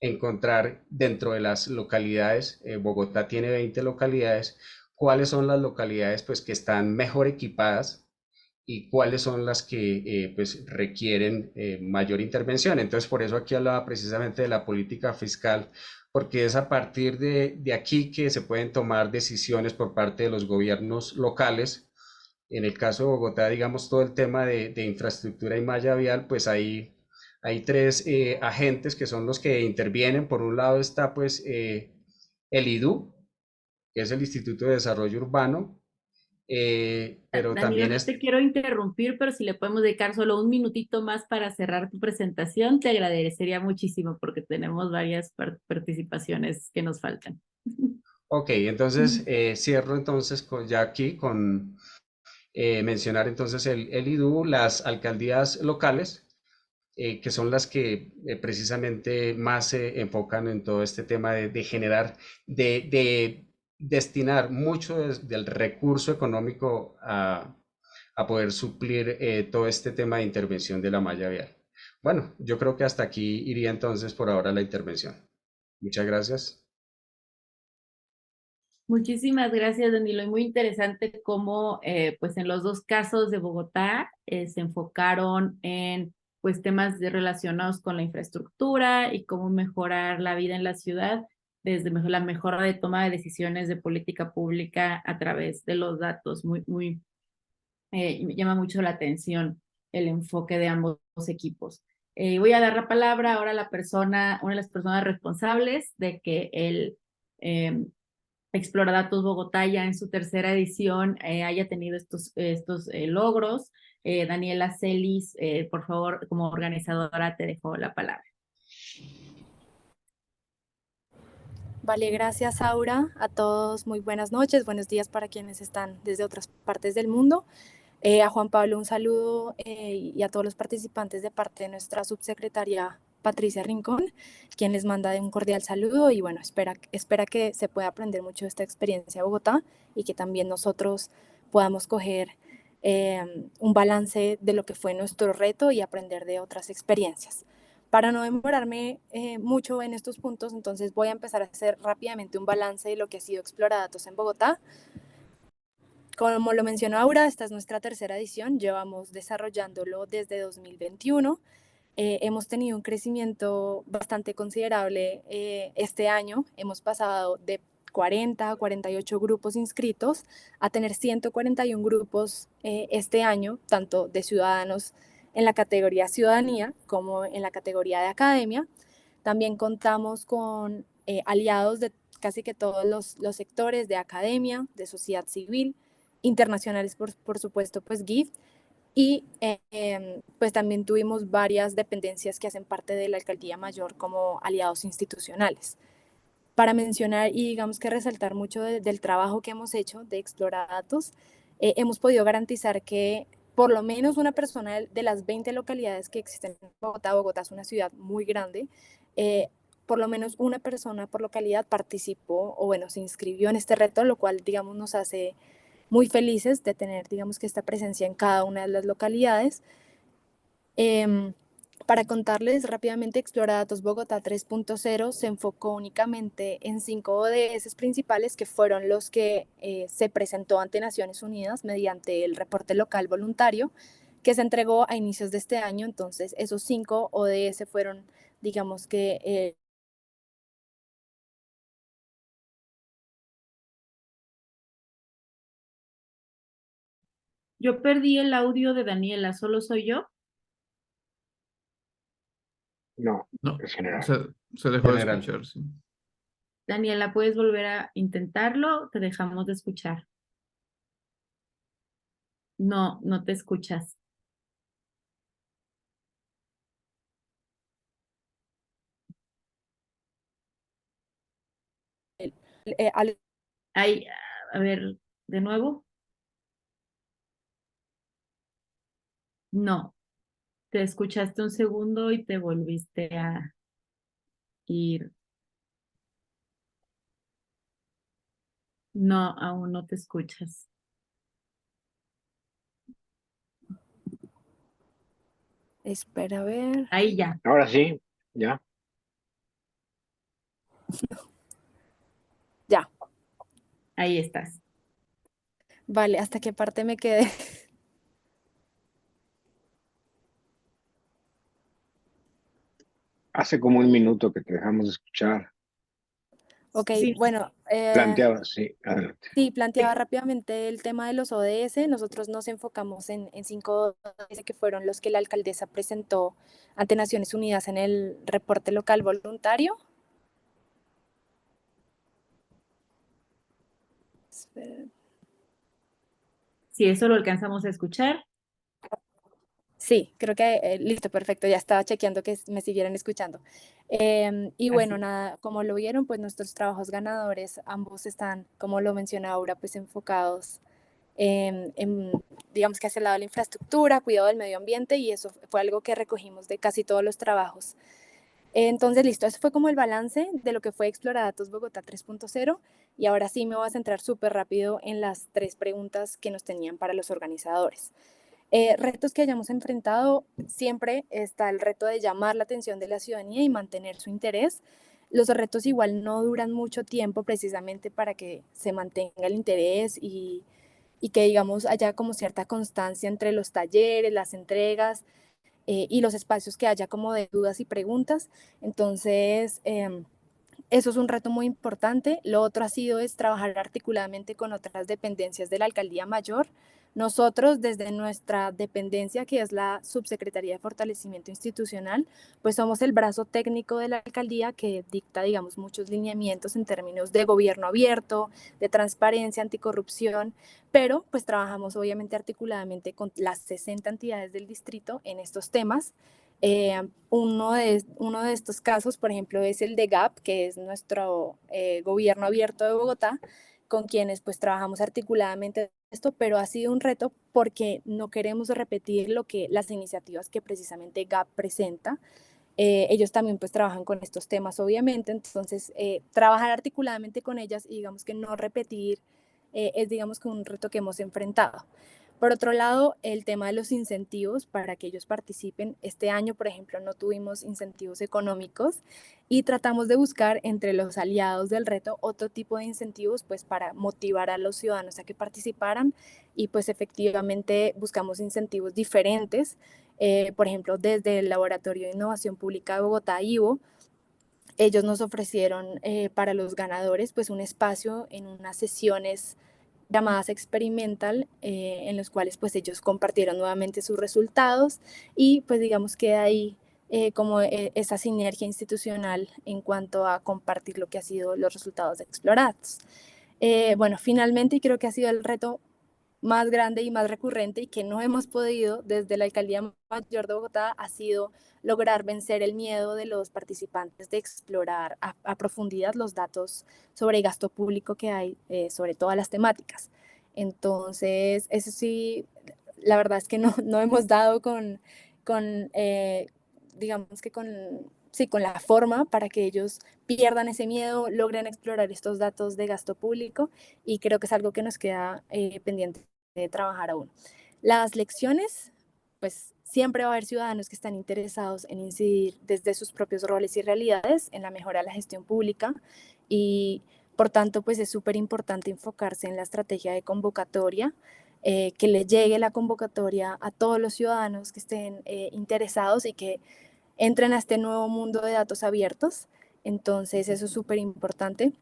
[SPEAKER 9] encontrar dentro de las localidades, Bogotá tiene 20 localidades, cuáles son las localidades, pues, que están mejor equipadas y cuáles son las que pues requieren mayor intervención. Entonces, por eso aquí hablaba precisamente de la política fiscal, porque es a partir de aquí que se pueden tomar decisiones por parte de los gobiernos locales. En el caso de Bogotá, digamos, todo el tema de infraestructura y malla vial, pues hay 3 agentes que son los que intervienen. Por un lado está pues el IDU, que es el Instituto de Desarrollo Urbano, pero
[SPEAKER 7] Daniela,
[SPEAKER 9] también
[SPEAKER 7] no te quiero interrumpir, pero si le podemos dedicar solo un minutito más para cerrar tu presentación, te agradecería muchísimo porque tenemos varias participaciones que nos faltan.
[SPEAKER 9] Ok, entonces cierro entonces ya aquí con mencionar entonces el IDU, las alcaldías locales, que son las que precisamente más se enfocan en todo este tema de generar, de destinar mucho del recurso económico a poder suplir todo este tema de intervención de la malla vial. Bueno, yo creo que hasta aquí iría entonces por ahora la intervención. Muchas gracias.
[SPEAKER 7] Muchísimas gracias, Danilo. Y muy interesante cómo, pues en los dos casos de Bogotá, se enfocaron en pues temas relacionados con la infraestructura y cómo mejorar la vida en la ciudad desde la mejora de toma de decisiones de política pública a través de los datos. Me llama mucho la atención el enfoque de ambos equipos. Voy a dar la palabra ahora a una de las personas responsables de que el Exploradatos Bogotá ya en su tercera edición haya tenido estos logros. Daniela Celis, por favor, como organizadora, te dejo la palabra.
[SPEAKER 10] Vale, gracias Aura. A todos muy buenas noches, buenos días para quienes están desde otras partes del mundo. A Juan Pablo un saludo y a todos los participantes de parte de nuestra subsecretaria Patricia Rincón, quien les manda un cordial saludo y bueno, espera que se pueda aprender mucho de esta experiencia de Bogotá y que también nosotros podamos coger un balance de lo que fue nuestro reto y aprender de otras experiencias. Para no demorarme mucho en estos puntos, entonces voy a empezar a hacer rápidamente un balance de lo que ha sido Exploradatos en Bogotá. Como lo mencionó Aura, esta es nuestra tercera edición, llevamos desarrollándolo desde 2021. Hemos tenido un crecimiento bastante considerable este año, hemos pasado de 40 a 48 grupos inscritos a tener 141 grupos este año, tanto de ciudadanos en la categoría ciudadanía como en la categoría de academia. También contamos con aliados de casi que todos los sectores de academia, de sociedad civil, internacionales por supuesto, pues GIF, y pues también tuvimos varias dependencias que hacen parte de la Alcaldía Mayor como aliados institucionales. Para mencionar y digamos que resaltar mucho del trabajo que hemos hecho de Exploradatos, hemos podido garantizar que por lo menos una persona de las 20 localidades que existen en Bogotá, Bogotá es una ciudad muy grande, por lo menos una persona por localidad participó o bueno, se inscribió en este reto, lo cual digamos nos hace muy felices de tener, digamos que esta presencia en cada una de las localidades. Para contarles rápidamente, Exploradatos Bogotá 3.0 se enfocó únicamente en 5 ODS principales que fueron los que se presentó ante Naciones Unidas mediante el reporte local voluntario que se entregó a inicios de este año. Entonces, esos 5 ODS fueron, digamos que
[SPEAKER 7] Yo perdí el audio de Daniela, ¿solo soy yo?
[SPEAKER 2] No,
[SPEAKER 11] No,
[SPEAKER 2] es general.
[SPEAKER 11] se dejó de
[SPEAKER 9] General.
[SPEAKER 11] escuchar, sí.
[SPEAKER 7] Daniela, ¿puedes volver a intentarlo? Te dejamos de escuchar. No, no te escuchas. Ay, a ver, ¿de nuevo? No, te escuchaste un segundo y te volviste a ir. No, aún no te escuchas.
[SPEAKER 10] espera a ver.
[SPEAKER 7] Ahí ya,
[SPEAKER 2] Ahora sí, ya.
[SPEAKER 10] Ya,
[SPEAKER 7] ahí estás.
[SPEAKER 10] vale, ¿hasta qué parte me quedé?
[SPEAKER 2] Hace como un minuto que te dejamos de escuchar.
[SPEAKER 10] Ok,
[SPEAKER 7] Sí,
[SPEAKER 10] bueno,
[SPEAKER 2] Planteaba, sí, adelante.
[SPEAKER 10] sí, planteaba rápidamente el tema de los ODS. Nosotros nos enfocamos en 5 ODS que fueron los que la alcaldesa presentó ante Naciones Unidas en el reporte local voluntario. Espera.
[SPEAKER 7] si eso lo alcanzamos a escuchar.
[SPEAKER 10] Sí, creo que listo, perfecto, ya estaba chequeando que me siguieran escuchando. Y bueno, nada, como lo vieron, pues nuestros trabajos ganadores, ambos están, como lo menciona Aura, pues enfocados digamos que hacia el lado de la infraestructura, cuidado del medio ambiente, y eso fue algo que recogimos de casi todos los trabajos. Entonces, listo, eso fue como el balance de lo que fue Exploradatos Bogotá 3.0, y ahora sí me voy a centrar súper rápido en las 3 preguntas que nos tenían para los organizadores. Retos que hayamos enfrentado, siempre está el reto de llamar la atención de la ciudadanía y mantener su interés. Los retos igual no duran mucho tiempo precisamente para que se mantenga el interés y que digamos haya como cierta constancia entre los talleres, las entregas y los espacios que haya como de dudas y preguntas. Entonces, eso es un reto muy importante. Lo otro ha sido es trabajar articuladamente con otras dependencias de la Alcaldía Mayor. Nosotros, desde nuestra dependencia, que es la Subsecretaría de Fortalecimiento Institucional, pues somos el brazo técnico de la alcaldía que dicta, digamos, muchos lineamientos en términos de gobierno abierto, de transparencia, anticorrupción, pero pues trabajamos obviamente articuladamente con las 60 entidades del distrito en estos temas. Uno de estos casos, por ejemplo, es el de GAP, que es nuestro gobierno abierto de Bogotá, con quienes pues trabajamos articuladamente esto, pero ha sido un reto porque no queremos repetir lo que las iniciativas que precisamente GAP presenta. Ellos también pues trabajan con estos temas, obviamente, entonces trabajar articuladamente con ellas y digamos que no repetir es digamos que un reto que hemos enfrentado. Por otro lado, el tema de los incentivos para que ellos participen. Este año, por ejemplo, no tuvimos incentivos económicos y tratamos de buscar entre los aliados del reto otro tipo de incentivos pues para motivar a los ciudadanos a que participaran y pues efectivamente buscamos incentivos diferentes. Por ejemplo, desde el Laboratorio de Innovación Pública de Bogotá, IVO, ellos nos ofrecieron para los ganadores pues un espacio en unas sesiones llamadas experimental, en los cuales pues ellos compartieron nuevamente sus resultados y pues digamos que ahí como esa sinergia institucional en cuanto a compartir lo que ha sido los resultados de Explorados. Bueno, finalmente, y creo que ha sido el reto más grande y más recurrente y que no hemos podido desde la Alcaldía Mayor de Bogotá ha sido lograr vencer el miedo de los participantes de explorar a profundidad los datos sobre gasto público que hay sobre todas las temáticas. Entonces, eso sí, la verdad es que no hemos dado digamos que sí, con la forma para que ellos pierdan ese miedo, logren explorar estos datos de gasto público y creo que es algo que nos queda pendiente de trabajar aún. Las lecciones, pues siempre va a haber ciudadanos que están interesados en incidir desde sus propios roles y realidades en la mejora de la gestión pública y por tanto pues es súper importante enfocarse en la estrategia de convocatoria, que le llegue la convocatoria a todos los ciudadanos que estén interesados y que entren a este nuevo mundo de datos abiertos. Entonces eso es súper importante.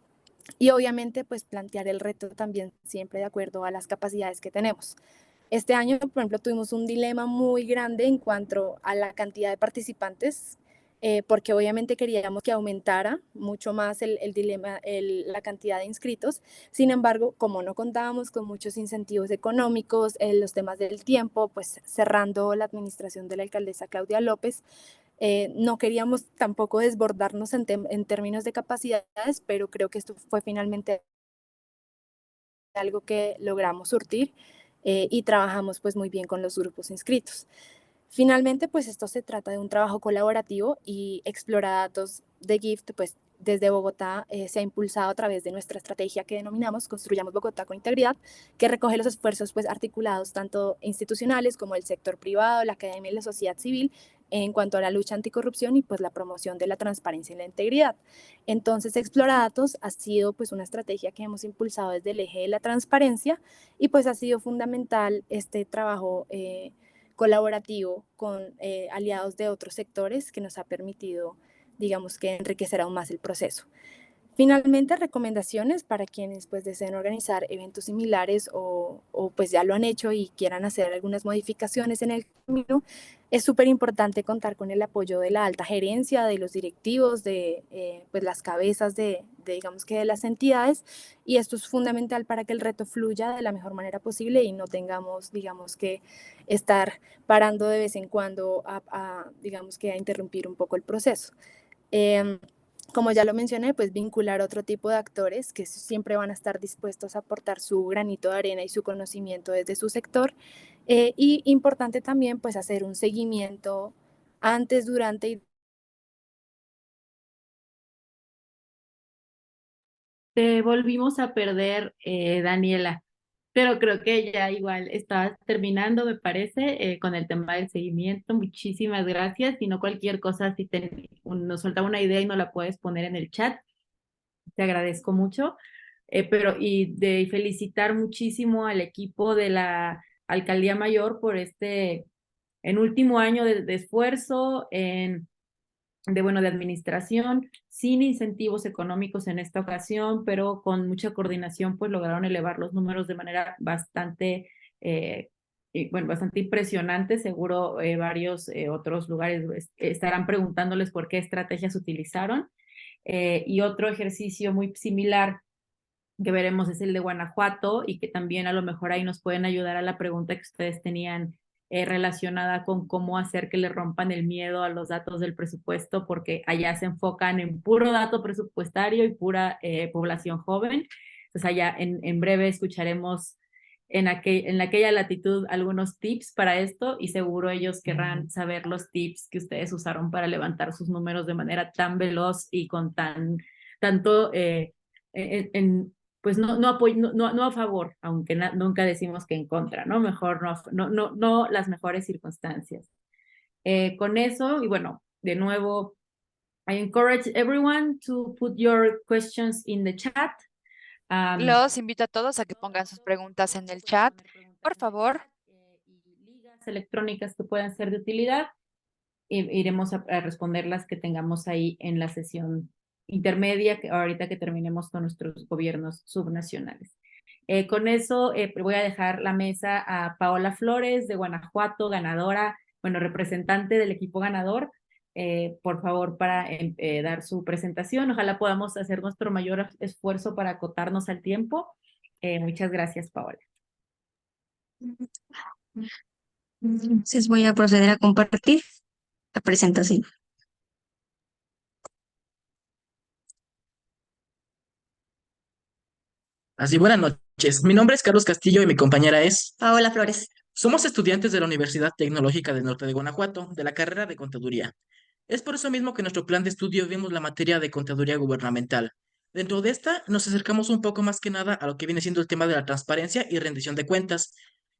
[SPEAKER 10] Y obviamente, pues plantear el reto también siempre de acuerdo a las capacidades que tenemos. Este año, por ejemplo, tuvimos un dilema muy grande en cuanto a la cantidad de participantes, porque obviamente queríamos que aumentara mucho más el dilema, la cantidad de inscritos. Sin embargo, como no contábamos con muchos incentivos económicos, los temas del tiempo, pues cerrando la administración de la alcaldesa Claudia López, no queríamos tampoco desbordarnos en términos de capacidades, pero creo que esto fue finalmente algo que logramos surtir y trabajamos pues muy bien con los grupos inscritos. Finalmente, pues esto se trata de un trabajo colaborativo y Exploradatos de GIFT, pues desde Bogotá se ha impulsado a través de nuestra estrategia que denominamos Construyamos Bogotá con Integridad, que recoge los esfuerzos pues articulados tanto institucionales como el sector privado, la academia y la sociedad civil en cuanto a la lucha anticorrupción y pues la promoción de la transparencia y la integridad. Entonces, Exploradatos ha sido pues una estrategia que hemos impulsado desde el eje de la transparencia y pues ha sido fundamental este trabajo colaborativo con aliados de otros sectores que nos ha permitido, digamos que enriquecer aún más el proceso. Finalmente, recomendaciones para quienes pues deseen organizar eventos similares o pues ya lo han hecho y quieran hacer algunas modificaciones en el camino. Es súper importante contar con el apoyo de la alta gerencia, de los directivos, de pues las cabezas digamos que de las entidades, y esto es fundamental para que el reto fluya de la mejor manera posible y no tengamos, digamos, que estar parando de vez en cuando digamos que a interrumpir un poco el proceso. Como ya lo mencioné, pues vincular otro tipo de actores que siempre van a estar dispuestos a aportar su granito de arena y su conocimiento desde su sector. Y importante también pues hacer un seguimiento antes, durante y
[SPEAKER 7] Te volvimos a perder, Daniela, pero creo que ya igual estabas terminando, me parece, con el tema del seguimiento. Muchísimas gracias. Si no, cualquier cosa, si nos falta una idea y no la puedes poner en el chat, te agradezco mucho. Y de felicitar muchísimo al equipo de la Alcaldía Mayor por en último año de esfuerzo, de administración, sin incentivos económicos en esta ocasión, pero con mucha coordinación, pues lograron elevar los números de manera bastante, bastante impresionante. Seguro varios otros lugares estarán preguntándoles por qué estrategias utilizaron. Y otro ejercicio muy similar que veremos es el de Guanajuato, y que también a lo mejor ahí nos pueden ayudar a la pregunta que ustedes tenían relacionada con cómo hacer que le rompan el miedo a los datos del presupuesto, porque allá se enfocan en puro dato presupuestario y pura población joven. Entonces allá en breve escucharemos en aquella latitud algunos tips para esto, y seguro ellos querrán saber los tips que ustedes usaron para levantar sus números de manera tan veloz y con tanto pues no a favor, aunque nunca decimos que en contra, ¿no? Mejor no las mejores circunstancias. Con eso, y bueno, de nuevo, I encourage everyone to put your questions in the chat.
[SPEAKER 1] Los invito a todos a que pongan sus preguntas en el chat, por favor.
[SPEAKER 7] Y ligas electrónicas que puedan ser de utilidad. Iremos a responder las que tengamos ahí en la sesión intermedia, ahorita que terminemos con nuestros gobiernos subnacionales. Con eso voy a dejar la mesa a Paola Flores de Guanajuato, ganadora, representante del equipo ganador, por favor, para dar su presentación. Ojalá podamos hacer nuestro mayor esfuerzo para acotarnos al tiempo. Muchas gracias, Paola.
[SPEAKER 11] Entonces voy a proceder a compartir la presentación.
[SPEAKER 12] Así, buenas noches. Mi nombre es Carlos Castillo y mi compañera es
[SPEAKER 11] Paola Flores.
[SPEAKER 12] Somos estudiantes de la Universidad Tecnológica del Norte de Guanajuato, de la carrera de Contaduría. Es por eso mismo que en nuestro plan de estudio vimos la materia de Contaduría Gubernamental. Dentro de esta nos acercamos un poco más que nada a lo que viene siendo el tema de la transparencia y rendición de cuentas,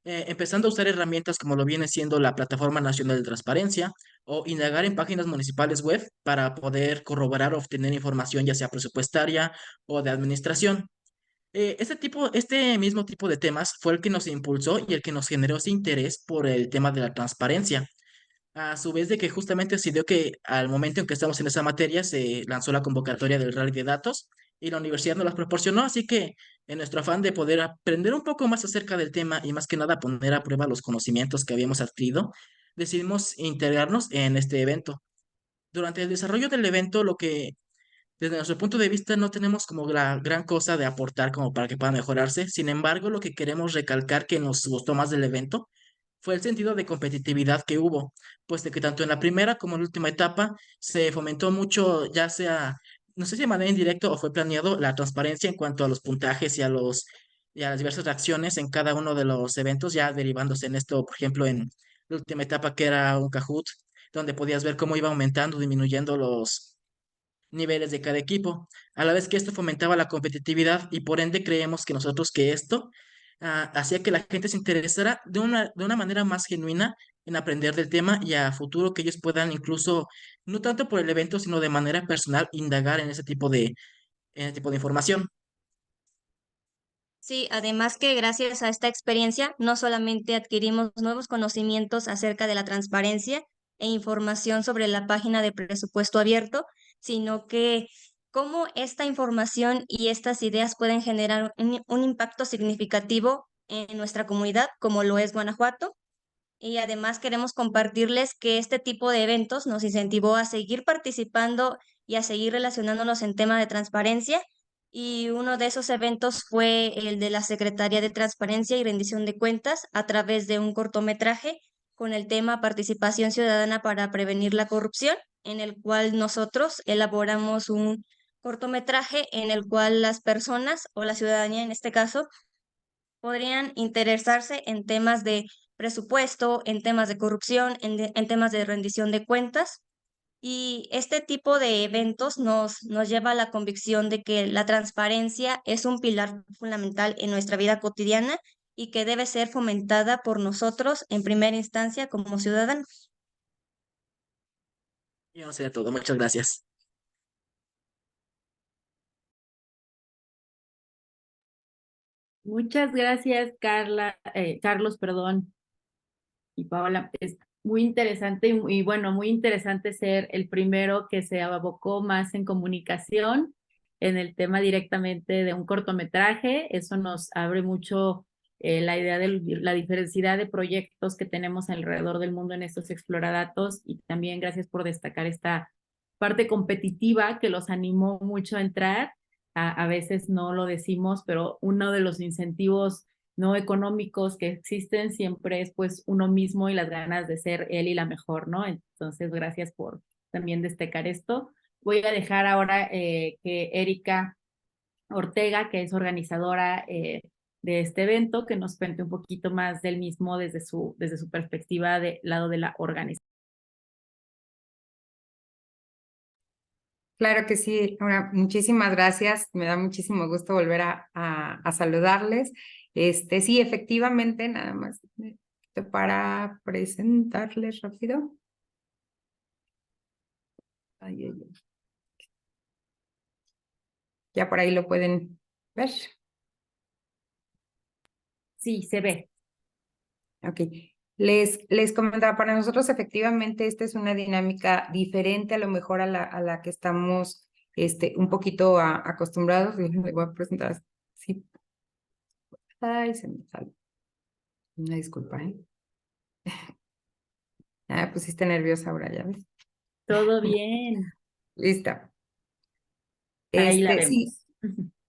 [SPEAKER 12] empezando a usar herramientas como lo viene siendo la Plataforma Nacional de Transparencia o indagar en páginas municipales web para poder corroborar o obtener información ya sea presupuestaria o de administración. Este mismo tipo de temas fue el que nos impulsó y el que nos generó ese interés por el tema de la transparencia. A su vez de que justamente se dio que al momento en que estamos en esa materia se lanzó la convocatoria del Rally de Datos y la universidad nos las proporcionó, así que en nuestro afán de poder aprender un poco más acerca del tema y más que nada poner a prueba los conocimientos que habíamos adquirido, decidimos integrarnos en este evento. Durante el desarrollo del evento, desde nuestro punto de vista no tenemos como la gran cosa de aportar como para que pueda mejorarse. Sin embargo, lo que queremos recalcar que nos gustó más del evento fue el sentido de competitividad que hubo, pues de que tanto en la primera como en la última etapa se fomentó mucho, ya sea, no sé si de manera indirecta o fue planeado, la transparencia en cuanto a los puntajes y a las diversas reacciones en cada uno de los eventos, ya derivándose en esto, por ejemplo, en la última etapa que era un Kahoot, donde podías ver cómo iba aumentando, disminuyendo los niveles de cada equipo, a la vez que esto fomentaba la competitividad y por ende creemos que nosotros que esto hacía que la gente se interesara de una manera más genuina en aprender del tema y a futuro que ellos puedan incluso, no tanto por el evento, sino de manera personal, indagar en en ese tipo de información.
[SPEAKER 11] Sí, además que gracias a esta experiencia no solamente adquirimos nuevos conocimientos acerca de la transparencia e información sobre la página de presupuesto abierto, sino que cómo esta información y estas ideas pueden generar un impacto significativo en nuestra comunidad, como lo es Guanajuato. Y además queremos compartirles que este tipo de eventos nos incentivó a seguir participando y a seguir relacionándonos en tema de transparencia. Y uno de esos eventos fue el de la Secretaría de Transparencia y Rendición de Cuentas a través de un cortometraje con el tema Participación Ciudadana para Prevenir la Corrupción, en el cual nosotros elaboramos un cortometraje en el cual las personas o la ciudadanía en este caso podrían interesarse en temas de presupuesto, en temas de corrupción, en temas de rendición de cuentas. Y este tipo de eventos nos lleva a la convicción de que la transparencia es un pilar fundamental en nuestra vida cotidiana y que debe ser fomentada por nosotros en primera instancia como ciudadanos.
[SPEAKER 12] Yo no sé todo, muchas gracias.
[SPEAKER 7] Muchas gracias, Carlos, perdón, y Paola. Es muy interesante y bueno, muy interesante ser el primero que se abocó más en comunicación en el tema directamente de un cortometraje. Eso nos abre mucho la idea de la diversidad de proyectos que tenemos alrededor del mundo en estos Exploradatos, y también gracias por destacar esta parte competitiva que los animó mucho a entrar. A veces no lo decimos, pero uno de los incentivos no económicos que existen siempre es pues uno mismo y las ganas de ser él y la mejor, ¿no? Entonces, gracias por también destacar esto. Voy a dejar ahora que Erika Ortega, que es organizadora de este evento, que nos cuente un poquito más del mismo desde su perspectiva del lado de la organización.
[SPEAKER 13] Claro que sí, Ahora, muchísimas gracias. Me da muchísimo gusto volver a saludarles. Sí, efectivamente, nada más para presentarles rápido. Ay, ay, ay. Ya por ahí lo pueden ver.
[SPEAKER 7] Sí, se ve.
[SPEAKER 13] Ok. Les comentaba, para nosotros efectivamente esta es una dinámica diferente a lo mejor a la que estamos un poquito acostumbrados. Les voy a presentar así. Ay, se me sale. Una disculpa, ¿eh? Pusiste nerviosa ahora, ya ves.
[SPEAKER 7] Todo bien.
[SPEAKER 13] Lista.
[SPEAKER 7] Ahí la vemos.
[SPEAKER 13] Sí,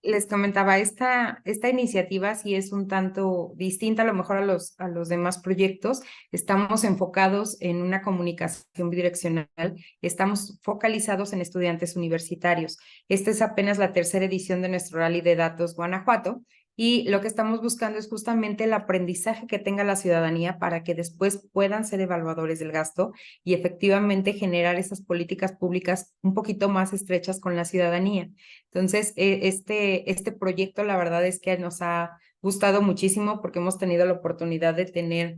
[SPEAKER 13] les comentaba, esta iniciativa sí es un tanto distinta a lo mejor a los demás proyectos. Estamos enfocados en una comunicación bidireccional, estamos focalizados en estudiantes universitarios. Esta es apenas la tercera edición de nuestro Rally de Datos Guanajuato, y lo que estamos buscando es justamente el aprendizaje que tenga la ciudadanía para que después puedan ser evaluadores del gasto y efectivamente generar esas políticas públicas un poquito más estrechas con la ciudadanía. Entonces, este proyecto la verdad es que nos ha gustado muchísimo porque hemos tenido la oportunidad de tener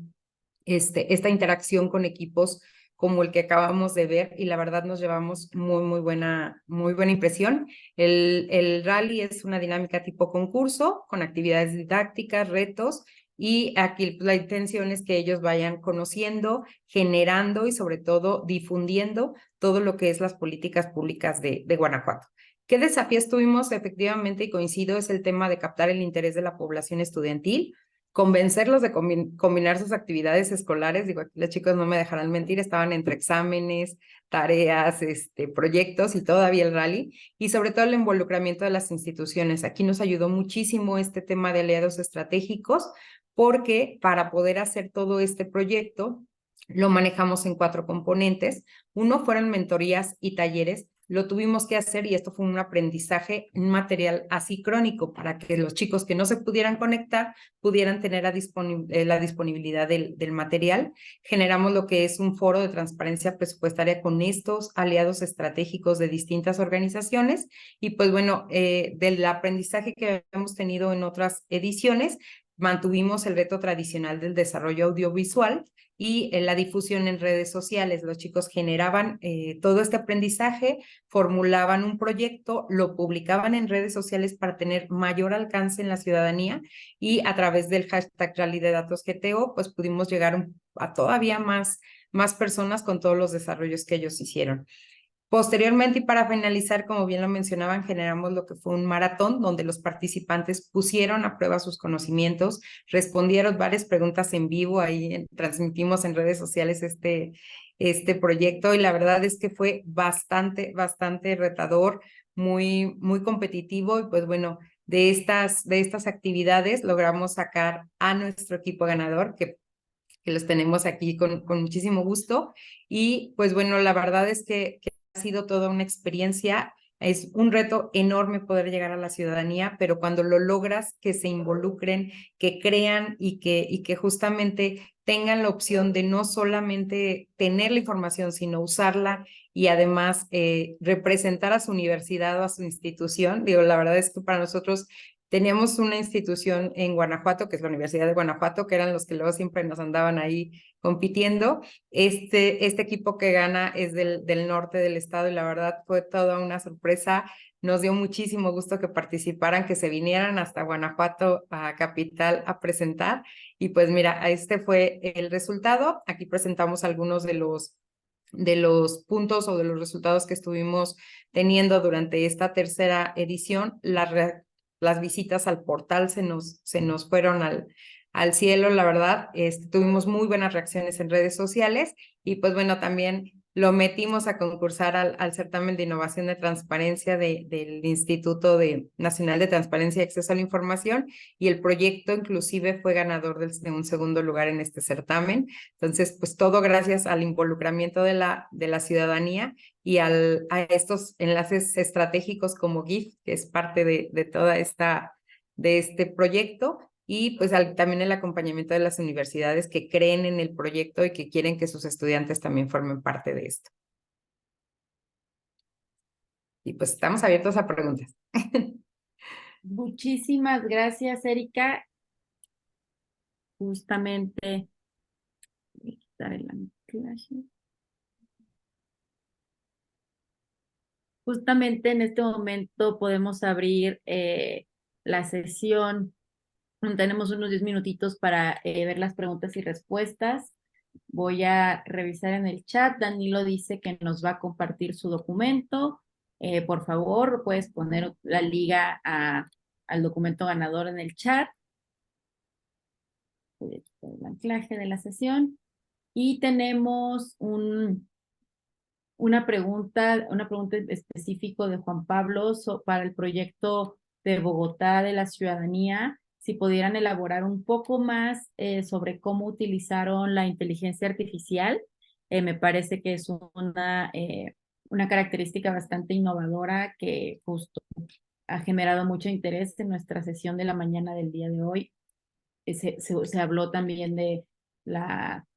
[SPEAKER 13] esta interacción con equipos como el que acabamos de ver, y la verdad nos llevamos muy buena impresión. El rally es una dinámica tipo concurso con actividades didácticas, retos, y aquí la intención es que ellos vayan conociendo, generando y sobre todo difundiendo todo lo que es las políticas públicas de Guanajuato. ¿Qué desafíos tuvimos? Efectivamente, y coincido, es el tema de captar el interés de la población estudiantil, convencerlos de combinar sus actividades escolares. Digo, aquí los chicos no me dejarán mentir, estaban entre exámenes, tareas, proyectos y todavía el rally, y sobre todo el involucramiento de las instituciones. Aquí nos ayudó muchísimo este tema de aliados estratégicos, porque para poder hacer todo este proyecto lo manejamos en 4 componentes. Uno fueron mentorías y talleres. Lo tuvimos que hacer y esto fue un aprendizaje, un material asíncrónico para que los chicos que no se pudieran conectar pudieran tener la disponibilidad del material. Generamos lo que es un foro de transparencia presupuestaria con estos aliados estratégicos de distintas organizaciones, y pues bueno, del aprendizaje que hemos tenido en otras ediciones, mantuvimos el reto tradicional del desarrollo audiovisual y la difusión en redes sociales. Los chicos generaban todo este aprendizaje, formulaban un proyecto, lo publicaban en redes sociales para tener mayor alcance en la ciudadanía, y a través del hashtag Rally de Datos GTO, pues pudimos llegar a todavía más personas con todos los desarrollos que ellos hicieron. Posteriormente, y para finalizar, como bien lo mencionaban, generamos lo que fue un maratón donde los participantes pusieron a prueba sus conocimientos, respondieron varias preguntas en vivo, ahí transmitimos en redes sociales este proyecto y la verdad es que fue bastante retador, muy competitivo y pues bueno, de estas actividades logramos sacar a nuestro equipo ganador que los tenemos aquí con muchísimo gusto y pues bueno, la verdad es que ha sido toda una experiencia, es un reto enorme poder llegar a la ciudadanía, pero cuando lo logras, que se involucren, que crean y que justamente tengan la opción de no solamente tener la información, sino usarla y además representar a su universidad o a su institución. Digo, la verdad es que para nosotros teníamos una institución en Guanajuato, que es la Universidad de Guanajuato, que eran los que luego siempre nos andaban ahí compitiendo. Este equipo que gana es del norte del estado y la verdad fue toda una sorpresa. Nos dio muchísimo gusto que participaran, que se vinieran hasta Guanajuato, a Capital, a presentar. Y pues mira, este fue el resultado. Aquí presentamos algunos de los puntos o de los resultados que estuvimos teniendo durante esta tercera edición. Las visitas al portal se nos fueron al cielo, la verdad. Tuvimos muy buenas reacciones en redes sociales y pues bueno, también lo metimos a concursar al certamen de innovación de transparencia del Instituto Nacional de Transparencia y Acceso a la Información y el proyecto inclusive fue ganador de un segundo lugar en este certamen. Entonces, pues todo gracias al involucramiento de la ciudadanía y a estos enlaces estratégicos como GIF, que es parte de toda de este proyecto, y pues también el acompañamiento de las universidades que creen en el proyecto y que quieren que sus estudiantes también formen parte de esto. Y pues estamos abiertos a preguntas.
[SPEAKER 7] Muchísimas gracias, Erika. Justamente, voy a quitar el anclaje. Justamente en este momento podemos abrir la sesión. Tenemos unos 10 minutitos para ver las preguntas y respuestas. Voy a revisar en el chat. Danilo dice que nos va a compartir su documento. Por favor, puedes poner la liga al documento ganador en el chat. Voy a quitar el anclaje de la sesión. Y tenemos una pregunta específica de Juan Pablo para el proyecto de Bogotá de la ciudadanía. Si pudieran elaborar un poco más sobre cómo utilizaron la inteligencia artificial, me parece que es una característica bastante innovadora que justo ha generado mucho interés en nuestra sesión de la mañana del día de hoy. Se habló también de la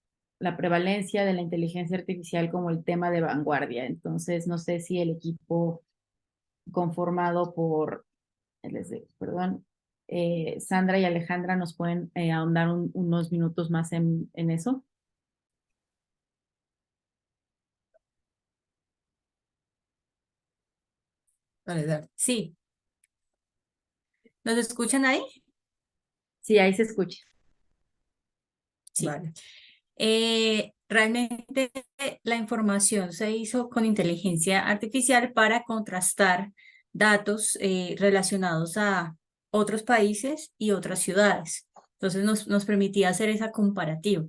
[SPEAKER 7] prevalencia de la inteligencia artificial como el tema de vanguardia. Entonces, no sé si el equipo conformado por, Sandra y Alejandra nos pueden ahondar unos minutos más en eso.
[SPEAKER 6] Vale, dale.
[SPEAKER 5] Sí. ¿Nos escuchan ahí?
[SPEAKER 7] Sí, ahí se escucha.
[SPEAKER 5] Sí.
[SPEAKER 6] Vale.
[SPEAKER 5] Realmente la información se hizo con inteligencia artificial para contrastar datos relacionados a otros países y otras ciudades. Entonces nos permitía hacer esa comparativa.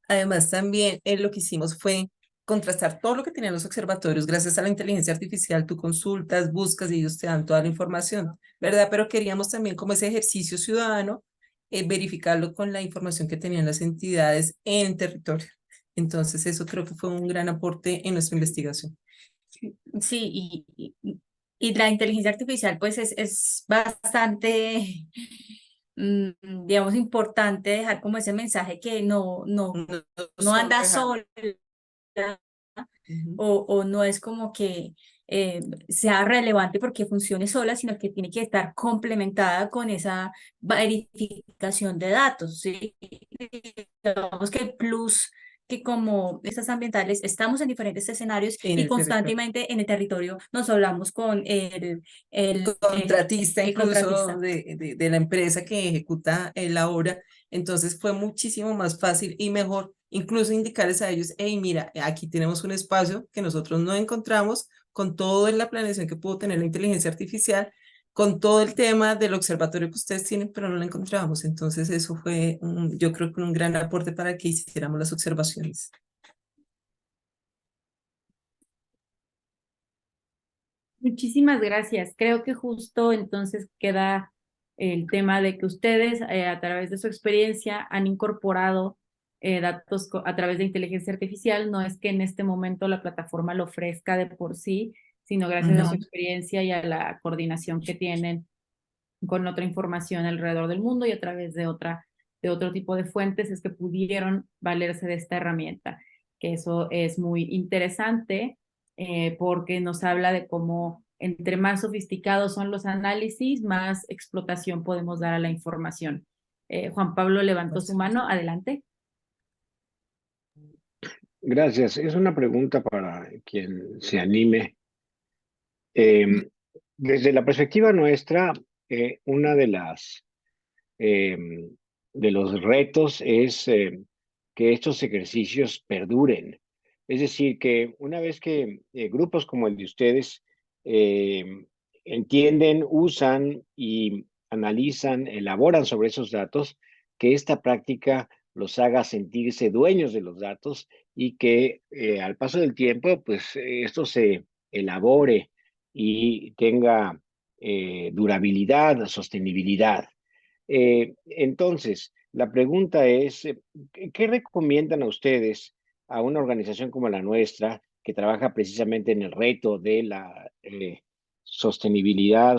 [SPEAKER 6] Además, también lo que hicimos fue contrastar todo lo que tenían los observatorios. Gracias a la inteligencia artificial, tú consultas, buscas y ellos te dan toda la información, ¿verdad? Pero queríamos también como ese ejercicio ciudadano, verificarlo con la información que tenían las entidades en territorio. Entonces, eso creo que fue un gran aporte en nuestra investigación.
[SPEAKER 5] Sí, y la inteligencia artificial pues es bastante, digamos, importante dejar como ese mensaje que no anda sola o no es como que sea relevante porque funcione sola, sino que tiene que estar complementada con esa verificación de datos, ¿sí? Digamos que el plus que como estas ambientales estamos en diferentes escenarios y constantemente en el territorio nos hablamos con el
[SPEAKER 6] contratista
[SPEAKER 5] el
[SPEAKER 6] incluso
[SPEAKER 5] contratista.
[SPEAKER 6] de la empresa que ejecuta la obra Entonces fue muchísimo más fácil y mejor incluso indicarles a ellos, hey, mira, aquí tenemos un espacio que nosotros no encontramos con toda la planeación que pudo tener la inteligencia artificial, con todo el tema del observatorio que ustedes tienen, pero no la encontrábamos. Entonces eso fue, yo creo que un gran aporte para que hiciéramos las observaciones.
[SPEAKER 7] Muchísimas gracias. Creo que justo entonces queda el tema de que ustedes a través de su experiencia han incorporado datos a través de inteligencia artificial. No es que en este momento la plataforma lo ofrezca de por sí, sino gracias a su experiencia y a la coordinación que tienen con otra información alrededor del mundo y a través de otro tipo de fuentes es que pudieron valerse de esta herramienta, que eso es muy interesante porque nos habla de cómo entre más sofisticados son los análisis, más explotación podemos dar a la información. Juan Pablo levantó su mano, adelante.
[SPEAKER 2] Gracias. Es una pregunta para quien se anime. Desde la perspectiva nuestra, una de los retos es que estos ejercicios perduren. Es decir, que una vez que grupos como el de ustedes entienden, usan y analizan, elaboran sobre esos datos, que esta práctica los haga sentirse dueños de los datos y que al paso del tiempo, pues esto se elabore y tenga durabilidad, sostenibilidad. Entonces, la pregunta es, ¿qué recomiendan a ustedes a una organización como la nuestra, que trabaja precisamente en el reto de la sostenibilidad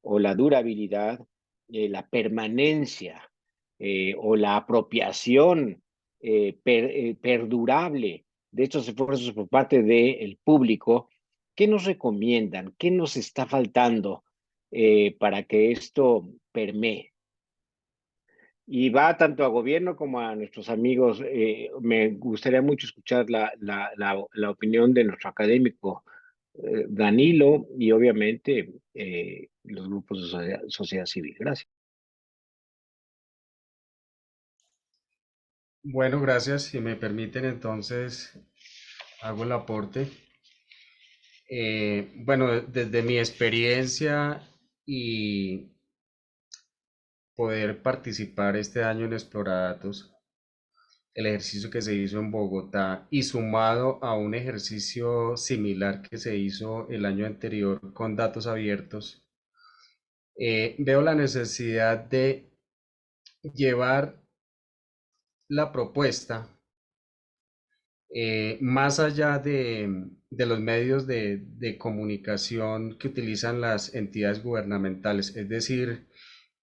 [SPEAKER 2] o la durabilidad, la permanencia o la apropiación perdurable de estos esfuerzos por parte del público? ¿Qué nos recomiendan? ¿Qué nos está faltando para que esto permee? Y va tanto a gobierno como a nuestros amigos. Me gustaría mucho escuchar la opinión de nuestro académico Danilo y obviamente los grupos de sociedad civil. Gracias.
[SPEAKER 9] Bueno, gracias. Si me permiten, entonces hago el aporte. Bueno, desde mi experiencia y poder participar este año en Exploradatos, el ejercicio que se hizo en Bogotá y sumado a un ejercicio similar que se hizo el año anterior con datos abiertos, veo la necesidad de llevar la propuesta más allá de los medios de comunicación que utilizan las entidades gubernamentales, es decir,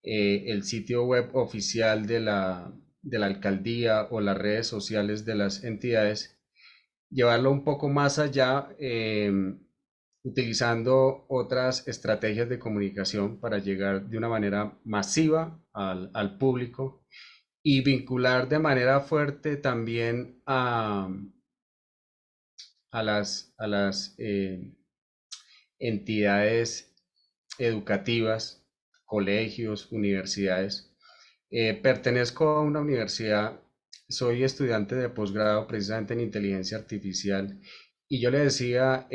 [SPEAKER 9] el sitio web oficial de la alcaldía o las redes sociales de las entidades, llevarlo un poco más allá, utilizando otras estrategias de comunicación para llegar de una manera masiva al público y vincular de manera fuerte también a las entidades educativas, colegios, universidades. Pertenezco a una universidad, soy estudiante de posgrado precisamente en inteligencia artificial y yo le decía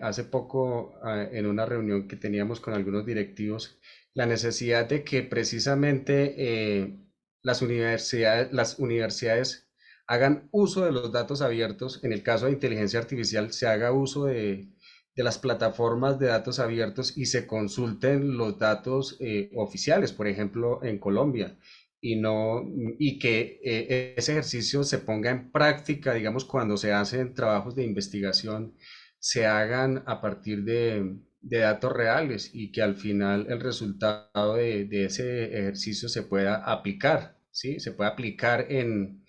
[SPEAKER 9] hace poco en una reunión que teníamos con algunos directivos la necesidad de que precisamente las universidades hagan uso de los datos abiertos. En el caso de inteligencia artificial, se haga uso de las plataformas de datos abiertos y se consulten los datos oficiales, por ejemplo, en Colombia, y que ese ejercicio se ponga en práctica, digamos, cuando se hacen trabajos de investigación, se hagan a partir de datos reales y que al final el resultado de ese ejercicio se pueda aplicar, ¿sí? Se pueda aplicar en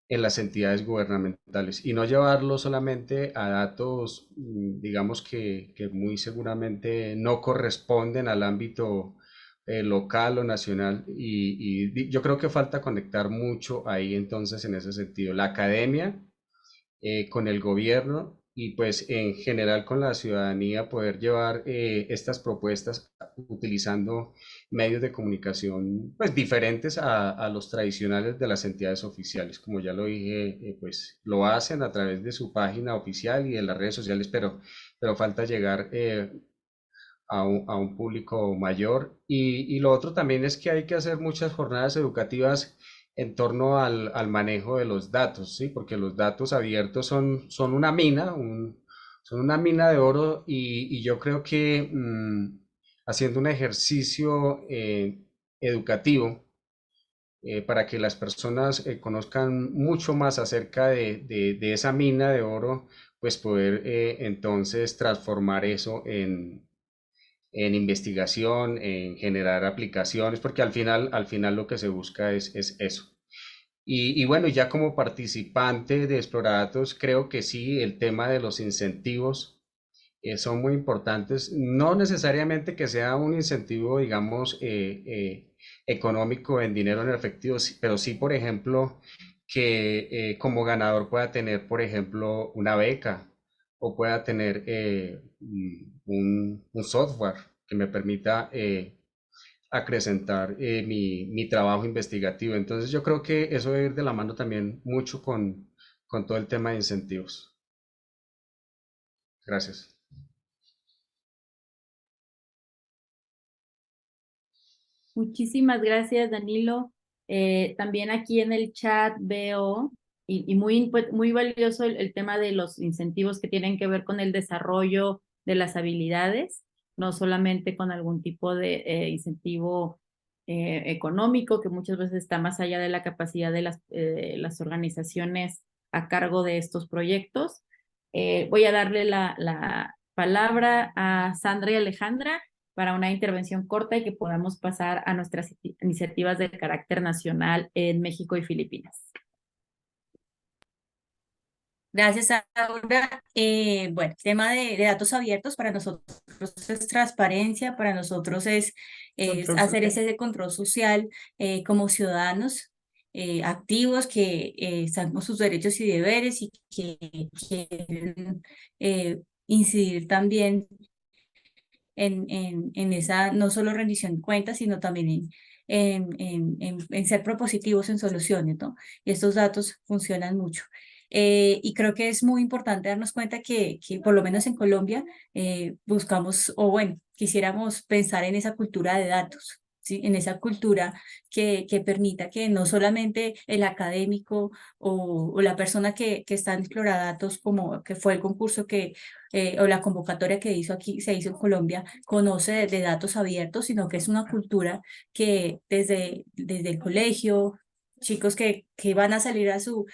[SPEAKER 9] las entidades gubernamentales y no llevarlo solamente a datos, digamos que muy seguramente no corresponden al ámbito local o nacional y yo creo que falta conectar mucho ahí entonces en ese sentido, la academia con el gobierno y pues en general con la ciudadanía poder llevar estas propuestas utilizando medios de comunicación pues diferentes a los tradicionales de las entidades oficiales. Como ya lo dije, pues lo hacen a través de su página oficial y de las redes sociales, pero falta llegar a un público mayor. Y lo otro también es que hay que hacer muchas jornadas educativas en torno al manejo de los datos, ¿sí? Porque los datos abiertos son una mina, son una mina de oro y yo creo que haciendo un ejercicio educativo para que las personas conozcan mucho más acerca de esa mina de oro, pues poder entonces transformar eso en investigación, en generar aplicaciones, porque al final lo que se busca es eso. Y bueno, ya como participante de Explorados, creo que sí, el tema de los incentivos son muy importantes. No necesariamente que sea un incentivo, digamos, económico en dinero en efectivo, pero sí, por ejemplo, que como ganador pueda tener, por ejemplo, una beca o pueda tener un software que me permita acrecentar mi trabajo investigativo. Entonces yo creo que eso debe ir de la mano también mucho con todo el tema de incentivos. Gracias.
[SPEAKER 7] Muchísimas gracias, Danilo. También aquí en el chat veo, y muy valioso el tema de los incentivos que tienen que ver con el desarrollo de las habilidades, no solamente con algún tipo de incentivo económico, que muchas veces está más allá de la capacidad de las organizaciones a cargo de estos proyectos. Voy a darle la palabra a Sandra y Alejandra para una intervención corta y que podamos pasar a nuestras iniciativas de carácter nacional en México y Filipinas.
[SPEAKER 5] Gracias, Aura. Bueno, el tema de datos abiertos para nosotros es transparencia, para nosotros es hacer ese control social como ciudadanos activos que están con sus derechos y deberes y que quieren incidir también en esa no solo rendición de cuentas, sino también en ser propositivos en soluciones, ¿no? Y estos datos funcionan mucho. Y creo que es muy importante darnos cuenta que por lo menos en Colombia buscamos, o bueno, quisiéramos pensar en esa cultura de datos, ¿sí? En esa cultura que permita que no solamente el académico o la persona que está en Exploradatos, como que fue el concurso o la convocatoria que se hizo en Colombia, conoce de datos abiertos, sino que es una cultura que desde el colegio, chicos que van a salir a su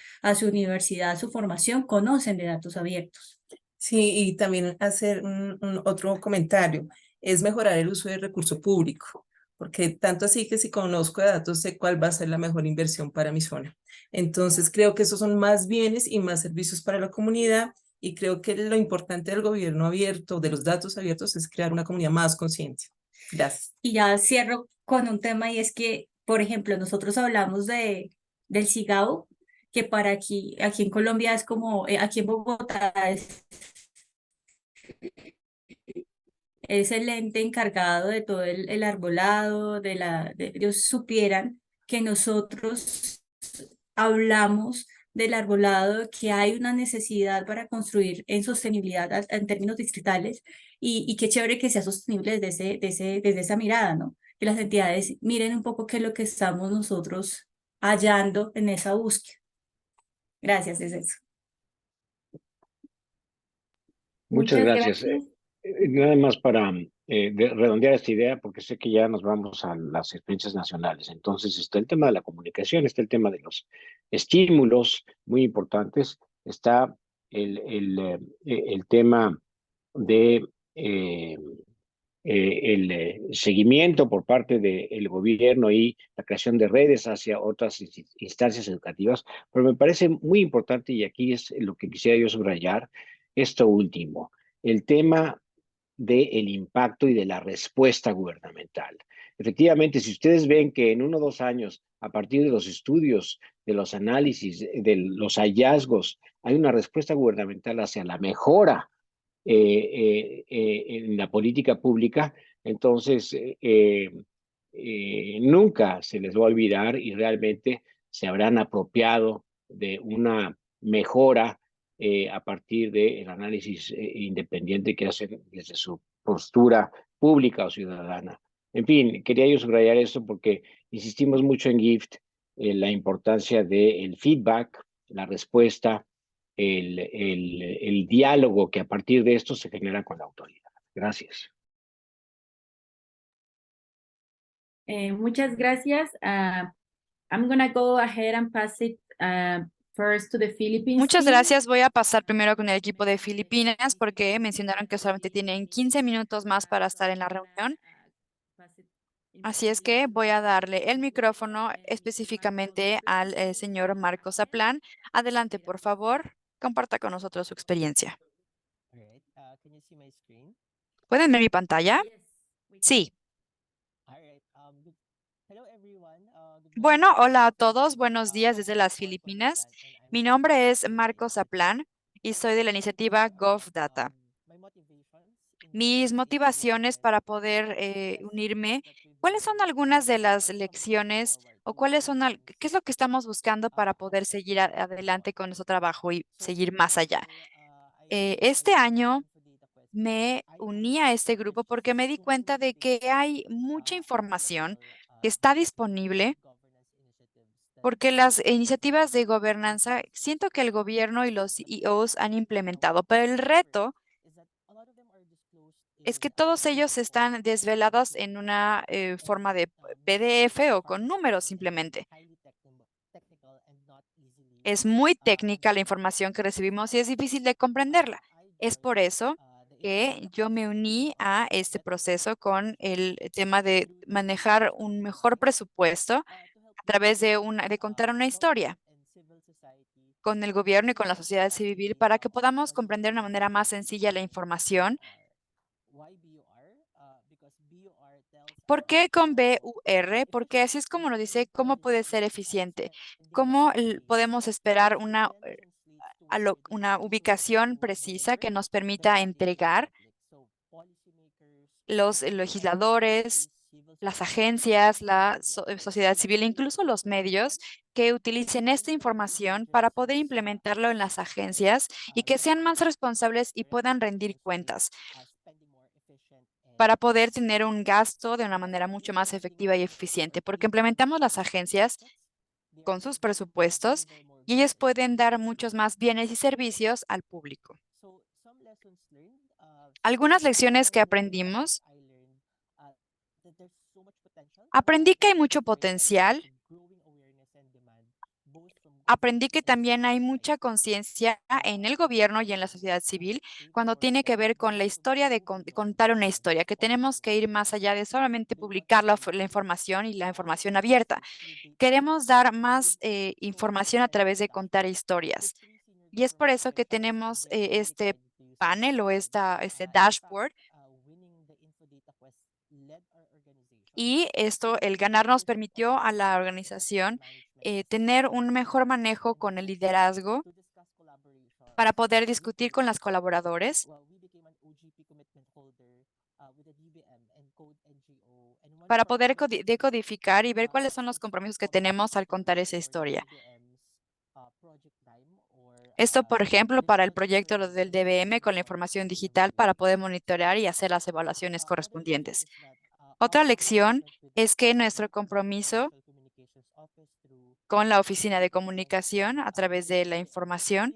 [SPEAKER 5] universidad, a su formación, conocen de datos abiertos.
[SPEAKER 6] Sí, y también hacer un otro comentario, es mejorar el uso del recurso público, porque tanto así que si conozco de datos sé cuál va a ser la mejor inversión para mi zona. Entonces creo que esos son más bienes y más servicios para la comunidad y creo que lo importante del gobierno abierto, de los datos abiertos, es crear una comunidad más consciente. Gracias.
[SPEAKER 5] Y ya cierro con un tema y es que, por ejemplo, nosotros hablamos del CIGAO, que para aquí en Colombia es como, aquí en Bogotá es el ente encargado de todo el arbolado, ellos supieran que nosotros hablamos del arbolado, que hay una necesidad para construir en sostenibilidad en términos distritales y qué chévere que sea sostenible desde esa mirada, ¿no? Que las entidades miren un poco qué es lo que estamos nosotros hallando en esa búsqueda. Gracias, es eso.
[SPEAKER 2] Muchas gracias. Nada más para redondear esta idea, porque sé que ya nos vamos a las experiencias nacionales. Entonces está el tema de la comunicación, está el tema de los estímulos muy importantes, está el tema de el seguimiento por parte del gobierno y la creación de redes hacia otras instancias educativas, pero me parece muy importante, y aquí es lo que quisiera yo subrayar, esto último, el tema del impacto y de la respuesta gubernamental. Efectivamente, si ustedes ven que en 1 o 2 años, a partir de los estudios, de los análisis, de los hallazgos, hay una respuesta gubernamental hacia la mejora en la política pública, entonces nunca se les va a olvidar y realmente se habrán apropiado de una mejora a partir del análisis independiente que hacen desde su postura pública o ciudadana. En fin, quería yo subrayar esto porque insistimos mucho en GIFT, la importancia del feedback, la respuesta, el diálogo que a partir de esto se genera con la autoridad. Gracias.
[SPEAKER 7] Muchas gracias. I'm gonna go ahead and pass it first to the Philippines
[SPEAKER 1] Muchas
[SPEAKER 7] team.
[SPEAKER 1] gracias. Voy a pasar primero con el equipo de Filipinas porque mencionaron que solamente tienen 15 minutos más para estar en la reunión. Así es que voy a darle el micrófono específicamente al señor Marcos Zaplan. Adelante, por favor. Comparta con nosotros su experiencia.
[SPEAKER 8] Can you see my screen?
[SPEAKER 1] ¿Pueden ver mi pantalla? Sí.
[SPEAKER 8] Hello everyone.
[SPEAKER 1] Bueno, hola a todos. Buenos días desde las Filipinas. Mi nombre es Marcos Zaplan y soy de la iniciativa GovData. Mis motivaciones para poder unirme, ¿cuáles son algunas de las lecciones o qué es lo que estamos buscando para poder seguir adelante con nuestro trabajo y seguir más allá? Este año me uní a este grupo porque me di cuenta de que hay mucha información que está disponible porque las iniciativas de gobernanza, siento que el gobierno y los CEOs han implementado, pero el reto es que todos ellos están desvelados en una forma de PDF o con números simplemente. Es muy técnica la información que recibimos y es difícil de comprenderla. Es por eso que yo me uní a este proceso con el tema de manejar un mejor presupuesto a través de contar una historia con el gobierno y con la sociedad civil para que podamos comprender de una manera más sencilla la información. ¿Por qué con BUR? Porque así es como nos dice cómo puede ser eficiente, cómo podemos esperar una ubicación precisa que nos permita entregar los legisladores, las agencias, la sociedad civil, incluso los medios que utilicen esta información para poder implementarlo en las agencias y que sean más responsables y puedan rendir cuentas para poder tener un gasto de una manera mucho más efectiva y eficiente, porque implementamos las agencias con sus presupuestos y ellos pueden dar muchos más bienes y servicios al público. Algunas lecciones que aprendimos. Aprendí que hay mucho potencial. Aprendí que también hay mucha conciencia en el gobierno y en la sociedad civil cuando tiene que ver con la historia de contar una historia, que tenemos que ir más allá de solamente publicar la información y la información abierta. Queremos dar más información a través de contar historias. Y es por eso que tenemos este panel o este dashboard. Y el ganar nos permitió a la organización tener un mejor manejo con el liderazgo para poder discutir con los colaboradores, para poder decodificar y ver cuáles son los compromisos que tenemos al contar esa historia. Esto, por ejemplo, para el proyecto del DBM con la información digital para poder monitorear y hacer las evaluaciones correspondientes. Otra lección es que nuestro compromiso con la Oficina de Comunicación a través de la información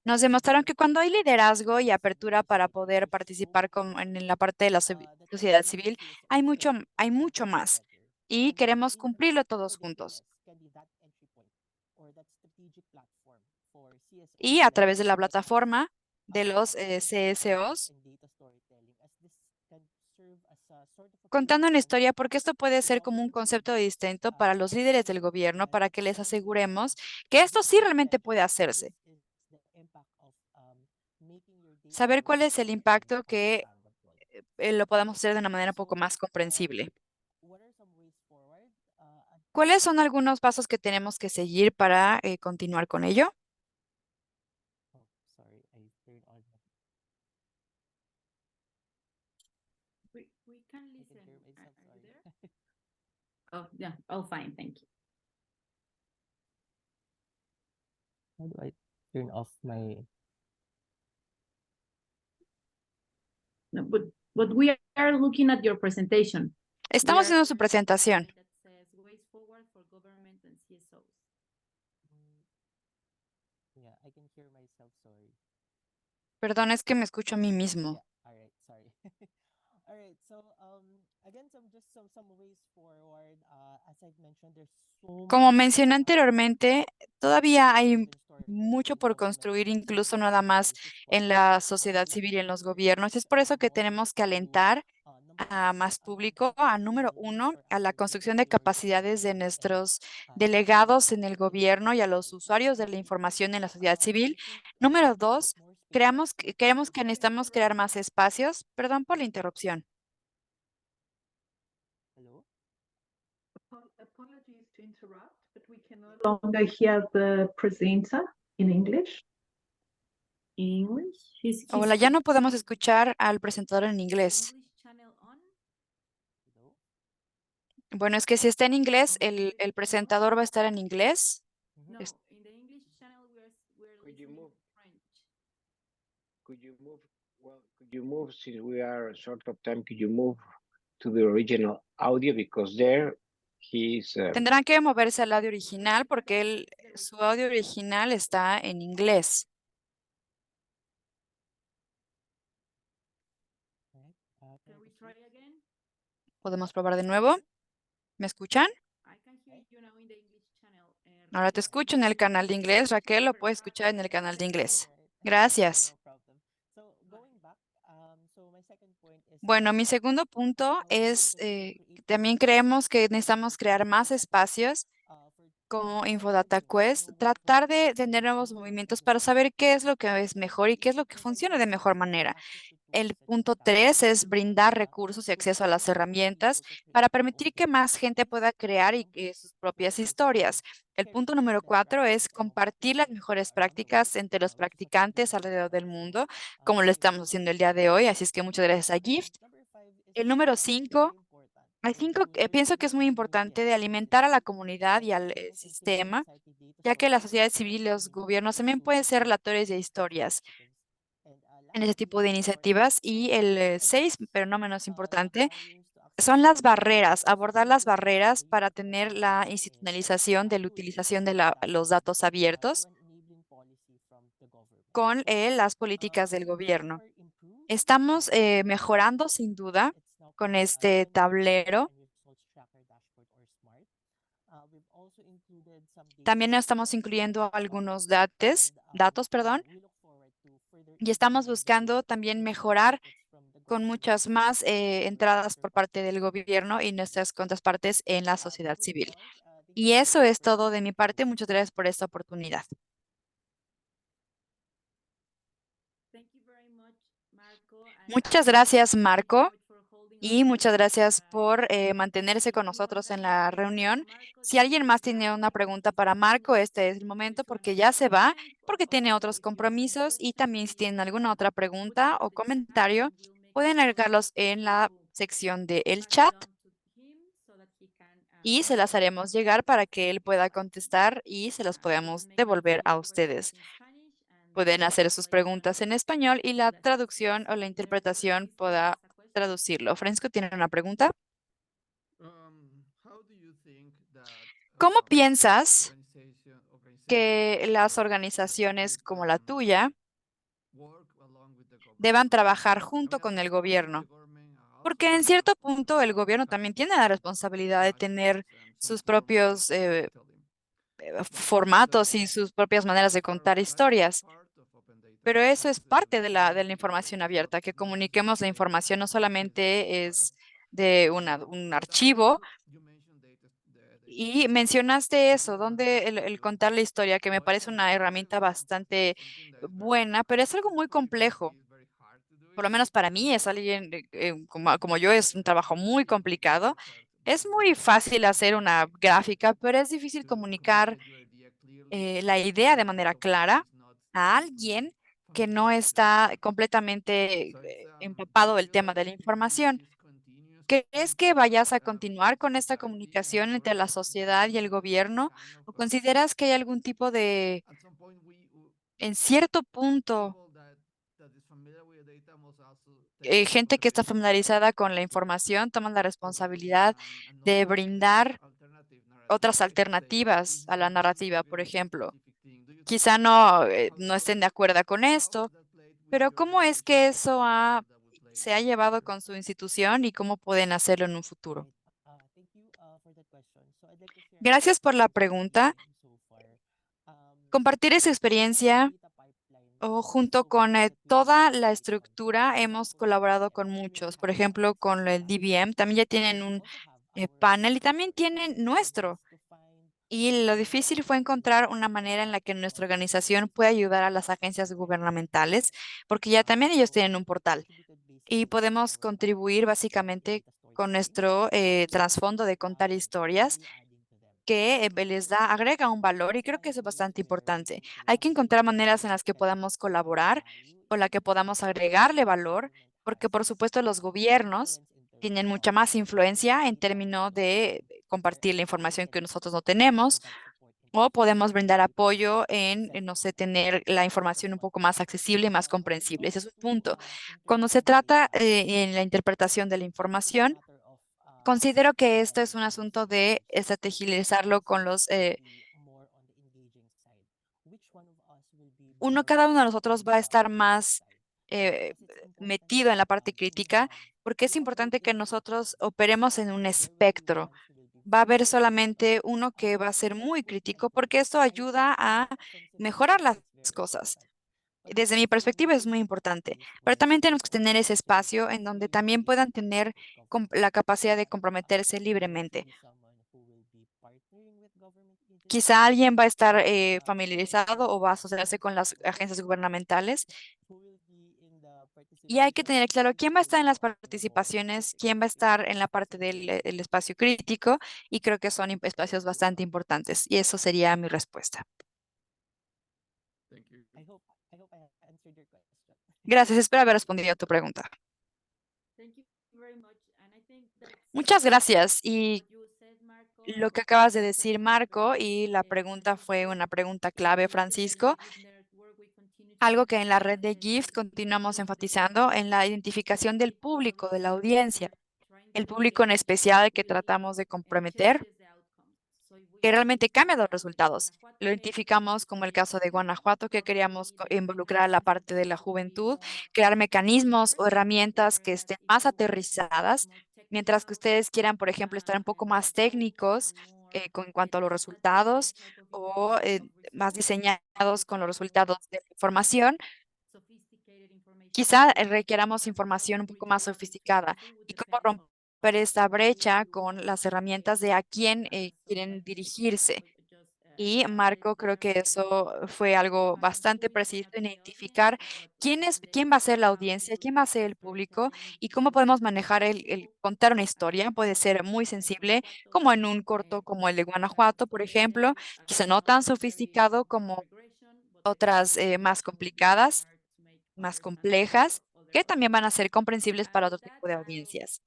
[SPEAKER 1] nos demostraron que cuando hay liderazgo y apertura para poder participar en la parte de la sociedad civil, hay mucho más y queremos cumplirlo todos juntos. Y a través de la plataforma de los CSOs, contando una historia, porque esto puede ser como un concepto distinto para los líderes del gobierno, para que les aseguremos que esto sí realmente puede hacerse. saber cuál es el impacto que lo podamos hacer de una manera un poco más comprensible. ¿Cuáles son algunos pasos que tenemos que seguir para continuar con ello?
[SPEAKER 7] We can listen. Are you there? Oh, yeah. Oh, fine. Thank you.
[SPEAKER 8] How do I turn off my?
[SPEAKER 7] No, but we are looking at your presentation.
[SPEAKER 1] Estamos haciendo su presentación.
[SPEAKER 7] That says Ways Forward for Government and CSOs.
[SPEAKER 8] Yeah, I can hear myself. Sorry.
[SPEAKER 1] Perdón, es que me escucho a mí mismo.
[SPEAKER 8] All right. Sorry. All right. So again, some ways forward. As I've mentioned, there's so
[SPEAKER 1] Como
[SPEAKER 8] much,
[SPEAKER 1] mencioné anteriormente, todavía hay
[SPEAKER 8] different stories
[SPEAKER 1] mucho
[SPEAKER 8] we
[SPEAKER 1] por
[SPEAKER 8] also want to
[SPEAKER 1] construir,
[SPEAKER 8] share
[SPEAKER 1] incluso
[SPEAKER 8] with
[SPEAKER 1] nada
[SPEAKER 8] you.
[SPEAKER 1] más
[SPEAKER 8] This is
[SPEAKER 1] en
[SPEAKER 8] one.
[SPEAKER 1] la sociedad civil y en los gobiernos. Es por eso que tenemos que alentar a más público, a número uno, a la construcción de capacidades de nuestros delegados en el gobierno y a los usuarios de la información en la sociedad civil. Número dos, queremos que necesitamos crear más espacios. Perdón por la interrupción.
[SPEAKER 8] Hello.
[SPEAKER 3] Apologies to interrupt, but we can no longer hear the presenter in English.
[SPEAKER 7] English?
[SPEAKER 1] Hola, ya no podemos escuchar al presentador en inglés.
[SPEAKER 7] English channel on?
[SPEAKER 8] Hello.
[SPEAKER 1] Bueno, es que si está en inglés, el presentador va a estar en inglés.
[SPEAKER 7] No,
[SPEAKER 1] Es-
[SPEAKER 7] in the English channel we're
[SPEAKER 2] Could you
[SPEAKER 7] listening
[SPEAKER 2] move?
[SPEAKER 7] French.
[SPEAKER 2] Could you move, since we are short of time, could you move to the original audio, because there he's
[SPEAKER 1] Tendrán que moverse al audio original porque su audio original está en inglés.
[SPEAKER 8] All right.
[SPEAKER 7] Can we try again?
[SPEAKER 1] ¿Podemos probar de nuevo? ¿Me escuchan?
[SPEAKER 7] I can hear you now in the English channel.
[SPEAKER 1] Ahora te escucho en el canal de inglés. Raquel, lo puedes escuchar en el canal de inglés. Gracias.
[SPEAKER 8] No problem. So going back, so my second point is
[SPEAKER 1] Bueno, mi segundo punto es, también creemos que necesitamos crear más espacios como Infodata Quest, tratar de tener nuevos movimientos para saber qué es lo que es mejor y qué es lo que funciona de mejor manera. El punto 3 es brindar recursos y acceso a las herramientas para permitir que más gente pueda crear sus propias historias. El punto número 4 es compartir las mejores prácticas entre los practicantes alrededor del mundo, como lo estamos haciendo el día de hoy. Así es que muchas gracias a Gift. El número 5, pienso que es muy importante de alimentar a la comunidad y al sistema, ya que la sociedad civil y los gobiernos también pueden ser relatores de historias en ese tipo de iniciativas. Y el 6, pero no menos importante, son las barreras, abordar las barreras para tener la institucionalización de la utilización de los datos abiertos con las políticas del gobierno. Estamos mejorando sin duda con este tablero. También estamos incluyendo algunos datos, perdón, y estamos buscando también mejorar con muchas más entradas por parte del gobierno y nuestras contrapartes en la sociedad civil. Y eso es todo de mi parte. Muchas gracias por esta oportunidad. Muchas gracias, Marco. Y muchas gracias por mantenerse con nosotros en la reunión. Si alguien más tiene una pregunta para Marco, este es el momento porque ya se va, porque tiene otros compromisos y también si tienen alguna otra pregunta o comentario, pueden agregarlos en la sección del chat y se las haremos llegar para que él pueda contestar y se las podamos devolver a ustedes. Pueden hacer sus preguntas en español y la traducción o la interpretación pueda traducirlo. Francisco tiene una pregunta. ¿Cómo piensas que las organizaciones como la tuya deban trabajar junto con el gobierno? Porque en cierto punto el gobierno también tiene la responsabilidad de tener sus propios formatos y sus propias maneras de contar historias. Pero eso es parte de la información abierta, que comuniquemos la información no solamente es de un archivo. Y mencionaste eso, donde el contar la historia, que me parece una herramienta bastante buena, pero es algo muy complejo. por lo menos para mí, es alguien como yo, es un trabajo muy complicado. Es muy fácil hacer una gráfica, pero es difícil comunicar la idea de manera clara a alguien que no está completamente empapado del tema de la información. ¿Crees que vayas a continuar con esta comunicación entre la sociedad y el gobierno? ¿O consideras que hay algún tipo de, en cierto punto, gente que está familiarizada con la información toma la responsabilidad de brindar otras alternativas a la narrativa, por ejemplo? Quizá no estén de acuerdo con esto, pero ¿cómo es que eso se ha llevado con su institución y cómo pueden hacerlo en un futuro? Gracias por la pregunta. Compartir esa experiencia o junto con toda la estructura hemos colaborado con muchos, por ejemplo, con el DBM, también ya tienen un panel y también tienen nuestro. Y lo difícil fue encontrar una manera en la que nuestra organización puede ayudar a las agencias gubernamentales, porque ya también ellos tienen un portal y podemos contribuir básicamente con nuestro trasfondo de contar historias que les agrega un valor y creo que eso es bastante importante. Hay que encontrar maneras en las que podamos colaborar o la que podamos agregarle valor, porque por supuesto los gobiernos tienen mucha más influencia en términos de compartir la información que nosotros no tenemos o podemos brindar apoyo no sé, tener la información un poco más accesible y más comprensible. Ese es un punto. Cuando se trata en la interpretación de la información, considero que esto es un asunto de estrategizarlo con cada uno de nosotros va a estar más eh, metido en la parte crítica, porque es importante que nosotros operemos en un espectro. Va a haber solamente uno que va a ser muy crítico, porque esto ayuda a mejorar las cosas. Desde mi perspectiva es muy importante, pero también tenemos que tener ese espacio en donde también puedan tener la capacidad de comprometerse libremente. Quizá alguien va a estar familiarizado o va a asociarse con las agencias gubernamentales y hay que tener claro quién va a estar en las participaciones, quién va a estar en la parte del espacio crítico y creo que son espacios bastante importantes y eso sería mi respuesta. Gracias, espero haber respondido a tu pregunta. Muchas gracias. Y lo que acabas de decir, Marco, y la pregunta fue una pregunta clave, Francisco. Algo que en la red de GIFT continuamos enfatizando en la identificación del público, de la audiencia, el público en especial que tratamos de comprometer, que realmente cambia los resultados. Lo identificamos como el caso de Guanajuato, que queríamos involucrar a la parte de la juventud, crear mecanismos o herramientas que estén más aterrizadas, mientras que ustedes quieran, por ejemplo, estar un poco más técnicos en cuanto a los resultados o más diseñados con los resultados de la información. Quizá requieramos información un poco más sofisticada y cómo romper esta brecha con las herramientas de a quién quieren dirigirse. Y Marco, creo que eso fue algo bastante preciso en identificar quién va a ser la audiencia, quién va a ser el público y cómo podemos manejar el contar una historia. Puede ser muy sensible, como en un corto como el de Guanajuato, por ejemplo, quizá no tan sofisticado como otras más complicadas, más complejas, que también van a ser comprensibles para otro tipo de audiencias.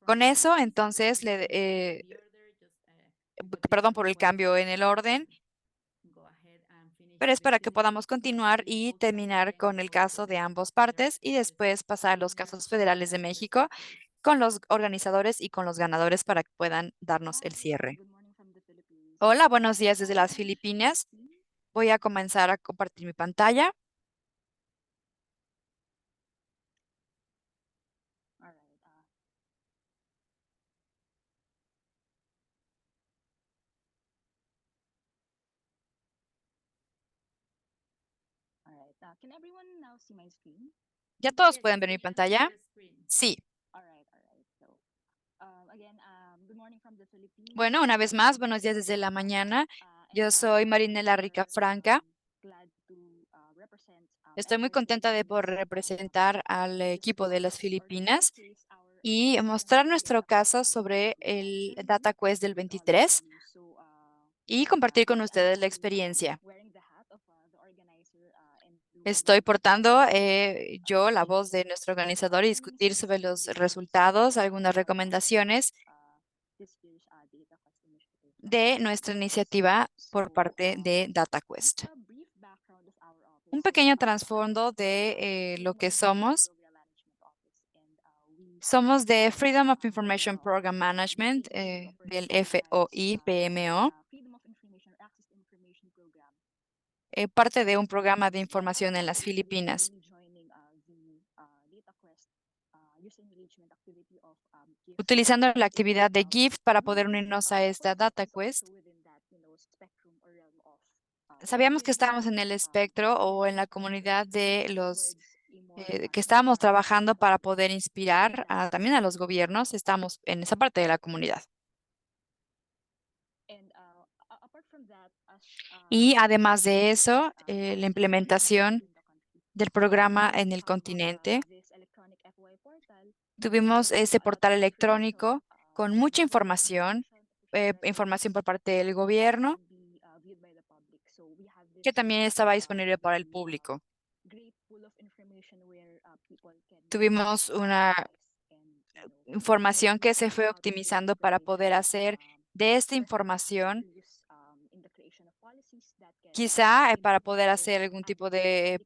[SPEAKER 1] Con eso, entonces, perdón por el cambio en el orden, pero es para que podamos continuar y terminar con el caso de ambas partes y después pasar a los casos federales de México con los organizadores y con los ganadores para que puedan darnos el cierre. Hola, buenos días desde las Filipinas. Voy a comenzar a compartir mi pantalla. ¿Ya todos pueden ver mi pantalla? Sí. Bueno, una vez más, buenos días desde la mañana. Yo soy Marinela Rica Franca Estoy muy contenta de poder representar al equipo de las Filipinas y mostrar nuestro caso sobre el Data Quest del 23 y compartir con ustedes la experiencia. Estoy portando yo la voz de nuestro organizador y discutir sobre los resultados, algunas recomendaciones de nuestra iniciativa por parte de DataQuest. Un pequeño trasfondo de lo que somos. Somos de Freedom of Information Program Management, del FOI-PMO, parte de un programa de información en las Filipinas. Utilizando la actividad de GIFT para poder unirnos a esta DataQuest, sabíamos que estábamos en el espectro o en la comunidad de los que estábamos trabajando para poder inspirar también a los gobiernos. Estamos en esa parte de la comunidad. Y además de eso, la implementación del programa en el continente. Tuvimos ese portal electrónico con mucha información, información por parte del gobierno, que también estaba disponible para el público. Tuvimos una información que se fue optimizando para poder hacer de esta información, quizá para poder hacer algún tipo de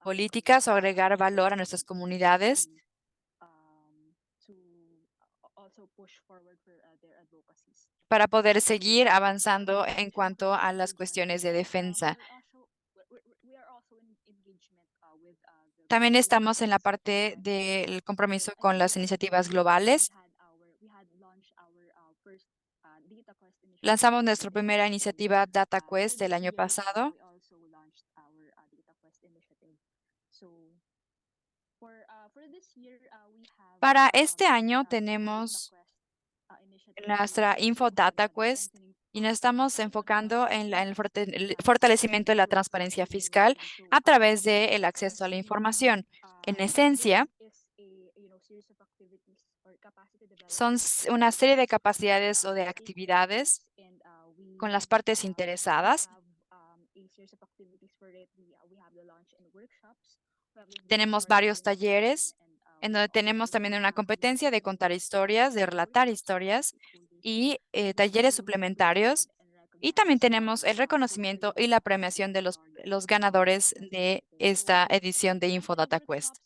[SPEAKER 1] políticas o agregar valor a nuestras comunidades. Para poder seguir avanzando en cuanto a las cuestiones de defensa. También estamos en la parte del compromiso con las iniciativas globales. Lanzamos nuestra primera iniciativa DataQuest el año pasado. Para este año tenemos nuestra Info DataQuest y nos estamos enfocando en el fortalecimiento de la transparencia fiscal a través del acceso a la información. En esencia, son una serie de capacidades o de actividades con las partes interesadas. Tenemos varios talleres en donde tenemos también una competencia de contar historias, de relatar historias y talleres suplementarios. Y también tenemos el reconocimiento y la premiación de los ganadores de esta edición de Info DataQuest.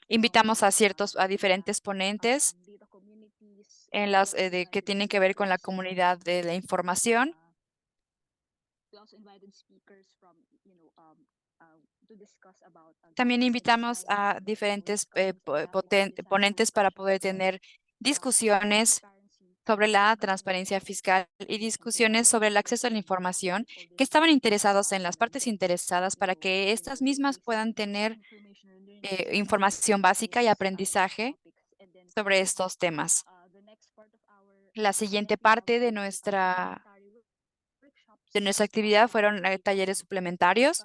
[SPEAKER 1] Invitamos a diferentes ponentes en las que tienen que ver con la comunidad de la información. También invitamos a diferentes ponentes para poder tener discusiones sobre la transparencia fiscal y discusiones sobre el acceso a la información que estaban interesados en las partes interesadas para que estas mismas puedan tener información básica y aprendizaje sobre estos temas. La siguiente parte de nuestra actividad fueron talleres suplementarios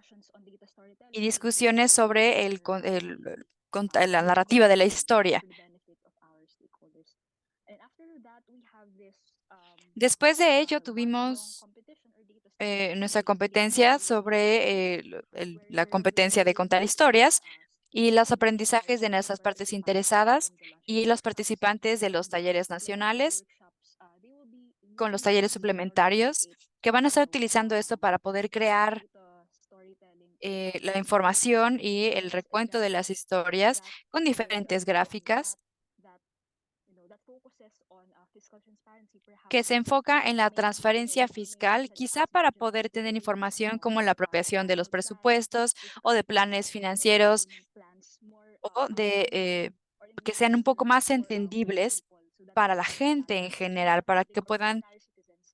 [SPEAKER 1] y discusiones sobre la narrativa de la historia. Después de ello, tuvimos nuestra competencia sobre la competencia de contar historias y los aprendizajes de nuestras partes interesadas y los participantes de los talleres nacionales con los talleres suplementarios que van a estar utilizando esto para poder crear la información y el recuento de las historias con diferentes gráficas que se enfoca en la transparencia fiscal, quizá para poder tener información como la apropiación de los presupuestos o de planes financieros o de que sean un poco más entendibles para la gente en general, para que puedan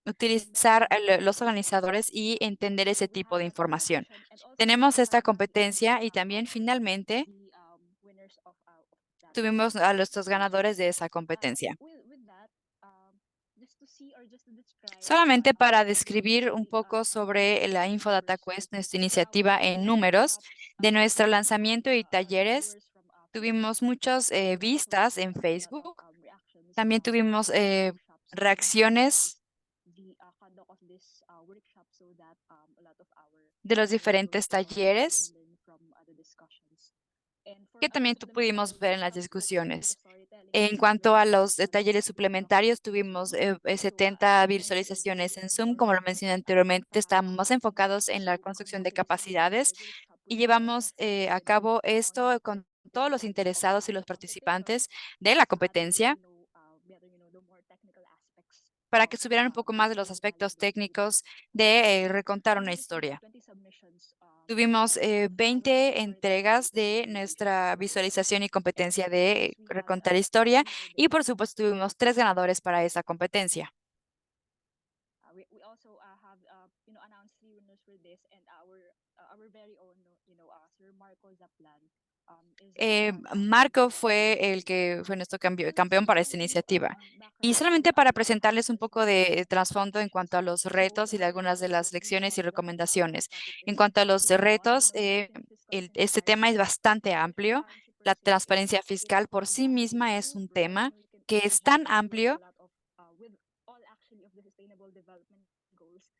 [SPEAKER 1] utilizar los organizadores y entender ese tipo de información. Tenemos esta competencia y también finalmente tuvimos a nuestros ganadores de esa competencia. Solamente para describir un poco sobre la Infodata Quest, nuestra iniciativa en números, de nuestro lanzamiento y talleres, tuvimos muchas vistas en Facebook. También tuvimos reacciones de los diferentes talleres que también pudimos ver en las discusiones. En cuanto a los talleres suplementarios, tuvimos 70 visualizaciones en Zoom. Como lo mencioné anteriormente, estamos más enfocados en la construcción de capacidades y llevamos a cabo esto con todos los interesados y los participantes de la competencia para que subieran un poco más de los aspectos técnicos de recontar una historia. Tuvimos 20 entregas de nuestra visualización y competencia de recontar historia y por supuesto tuvimos 3 ganadores para esa competencia. Marco fue el que fue nuestro campeón para esta iniciativa. Y solamente para presentarles un poco de trasfondo en cuanto a los retos y de algunas de las lecciones y recomendaciones. En cuanto a los retos, este tema es bastante amplio. La transparencia fiscal por sí misma es un tema que es tan amplio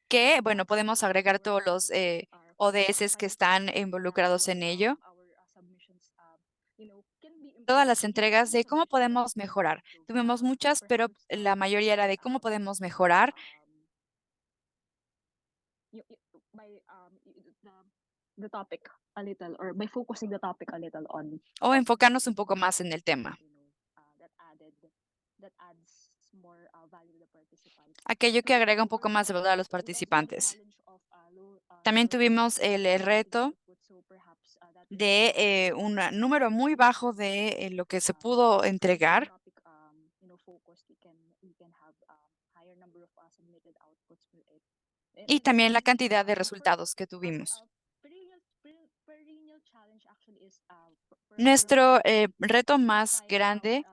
[SPEAKER 1] que, bueno, podemos agregar todos los ODS que están involucrados en ello. Todas las entregas de cómo podemos mejorar. Tuvimos muchas, pero la mayoría era de cómo podemos mejorar. O enfocarnos un poco más en el tema. Aquello que agrega un poco más de valor a los participantes. También tuvimos el reto de un número muy bajo de lo que se pudo entregar. Y también la cantidad de resultados que tuvimos. Nuestro reto más grande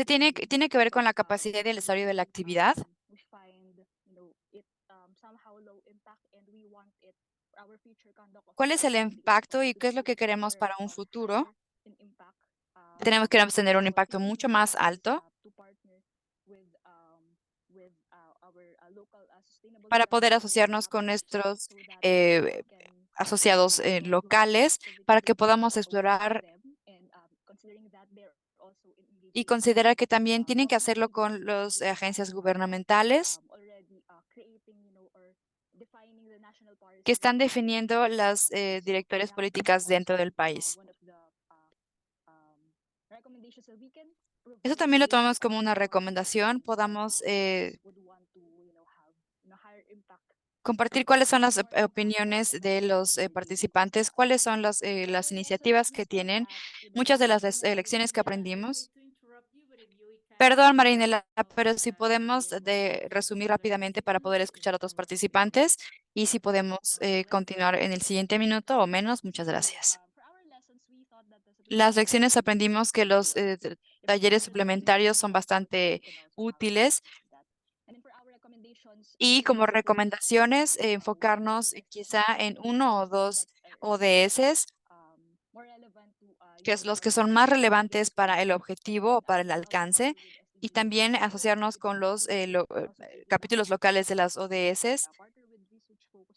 [SPEAKER 1] tiene que ver con la capacidad y el desarrollo de la actividad. ¿Cuál es el impacto y qué es lo que queremos para un futuro? Queremos tener un impacto mucho más alto para poder asociarnos con nuestros asociados locales para que podamos explorar y considerar que también tienen que hacerlo con las agencias gubernamentales que están definiendo las directorias políticas dentro del país. Eso también lo tomamos como una recomendación. Podamos compartir cuáles son las opiniones de los participantes, cuáles son las iniciativas que tienen, muchas de las lecciones que aprendimos. Perdón, Marinela, pero si podemos resumir rápidamente para poder escuchar a otros participantes y si podemos continuar en el siguiente minuto o menos, muchas gracias. Las lecciones aprendimos que los talleres suplementarios son bastante útiles y como recomendaciones enfocarnos quizá en 1 o 2 ODS, que es los que son más relevantes para el objetivo o para el alcance, y también asociarnos con los capítulos locales de las ODS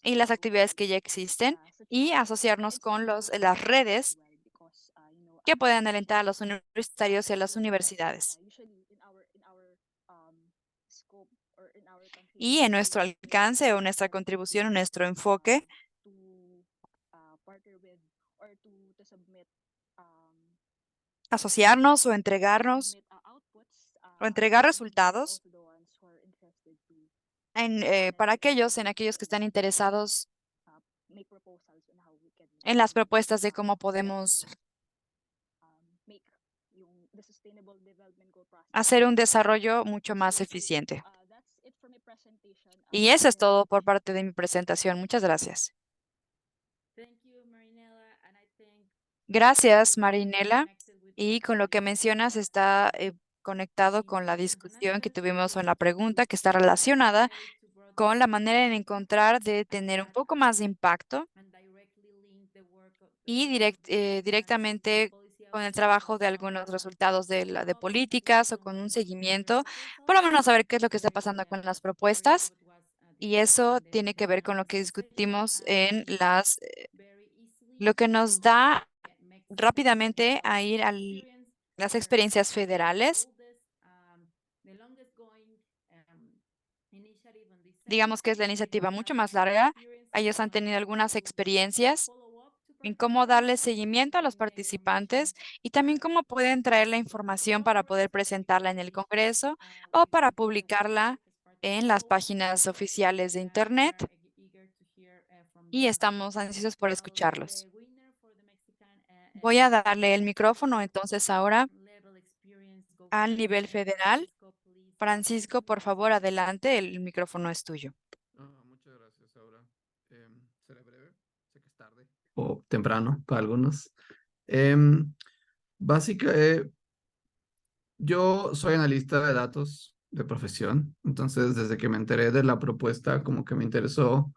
[SPEAKER 1] y las actividades que ya existen y asociarnos con las redes que pueden alentar a los universitarios y a las universidades. Y en nuestro alcance o nuestra contribución o nuestro enfoque, asociarnos o entregarnos o entregar resultados para aquellos que están interesados en las propuestas de cómo podemos hacer un desarrollo mucho más eficiente. Y eso es todo por parte de mi presentación. Muchas gracias. Gracias, Marinela. Y con lo que mencionas está conectado con la discusión que tuvimos en la pregunta que está relacionada con la manera en encontrar de tener un poco más de impacto y directamente con el trabajo de algunos resultados de políticas o con un seguimiento, por lo menos saber qué es lo que está pasando con las propuestas. Y eso tiene que ver con lo que discutimos en lo que nos da rápidamente a ir a las experiencias federales. Digamos que es la iniciativa mucho más larga. Ellos han tenido algunas experiencias en cómo darle seguimiento a los participantes y también cómo pueden traer la información para poder presentarla en el Congreso o para publicarla en las páginas oficiales de Internet. Y estamos ansiosos por escucharlos. Voy a darle el micrófono entonces ahora al nivel federal. Francisco, por favor, adelante, el micrófono es tuyo.
[SPEAKER 14] Muchas gracias, Aura. Seré breve, sé que es tarde. O temprano para algunos. Básicamente, yo soy analista de datos de profesión, entonces desde que me enteré de la propuesta, como que me interesó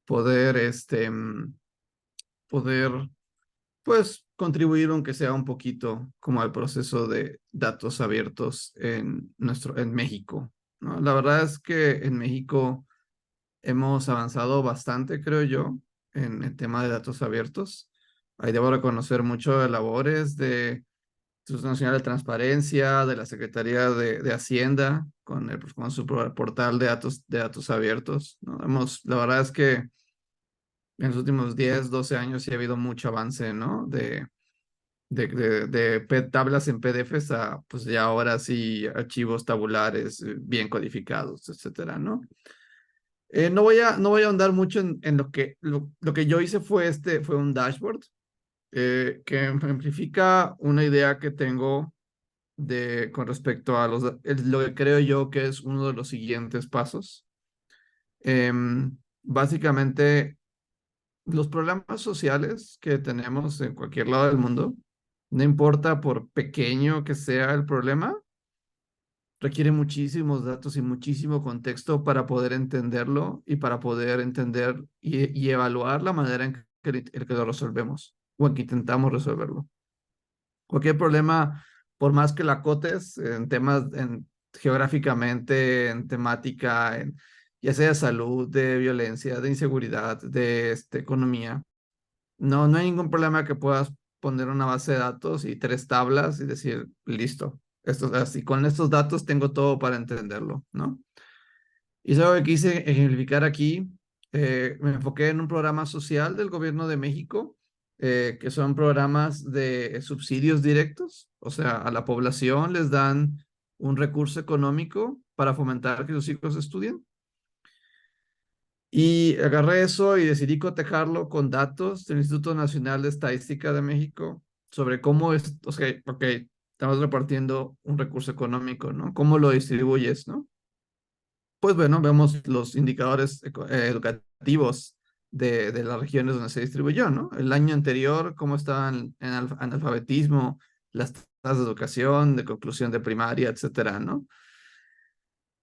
[SPEAKER 14] poder, poder, pues, contribuir aunque sea un poquito como al proceso de datos abiertos en México, ¿no? La verdad es que en México hemos avanzado bastante, creo yo, en el tema de datos abiertos. Ahí debo reconocer mucho de labores de Instituto Nacional de Transparencia, de la Secretaría de Hacienda, con su portal de datos abiertos, ¿no? La verdad es que en los últimos 10, 12 años sí ha habido mucho avance, ¿no? Tablas en PDFs a, pues ya ahora sí, archivos tabulares bien codificados, etcétera, ¿no? No voy a ahondar mucho en lo que yo hice fue un dashboard que ejemplifica una idea que tengo con respecto a lo que creo yo que es uno de los siguientes pasos. Básicamente, los problemas sociales que tenemos en cualquier lado del mundo, no importa por pequeño que sea el problema, requiere muchísimos datos y muchísimo contexto para poder entenderlo y para poder entender y evaluar la manera en que lo resolvemos o en que intentamos resolverlo. Cualquier problema, por más que la acotes en temas geográficamente, en temática, ya sea de salud, de violencia, de inseguridad, de economía, no hay ningún problema que puedas poner una base de datos y 3 tablas y decir, listo, así con estos datos tengo todo para entenderlo, ¿no? Y eso es lo que quise ejemplificar aquí. Me enfoqué en un programa social del gobierno de México, que son programas de subsidios directos, o sea, a la población les dan un recurso económico para fomentar que sus hijos estudien. Y agarré eso y decidí cotejarlo con datos del Instituto Nacional de Estadística de México sobre cómo es, ok, estamos repartiendo un recurso económico, ¿no? ¿Cómo lo distribuyes, no? Pues bueno, vemos los indicadores educativos de las regiones donde se distribuyó, ¿no? El año anterior, cómo estaban en analfabetismo, las tasas de educación, de conclusión de primaria, etcétera, ¿no?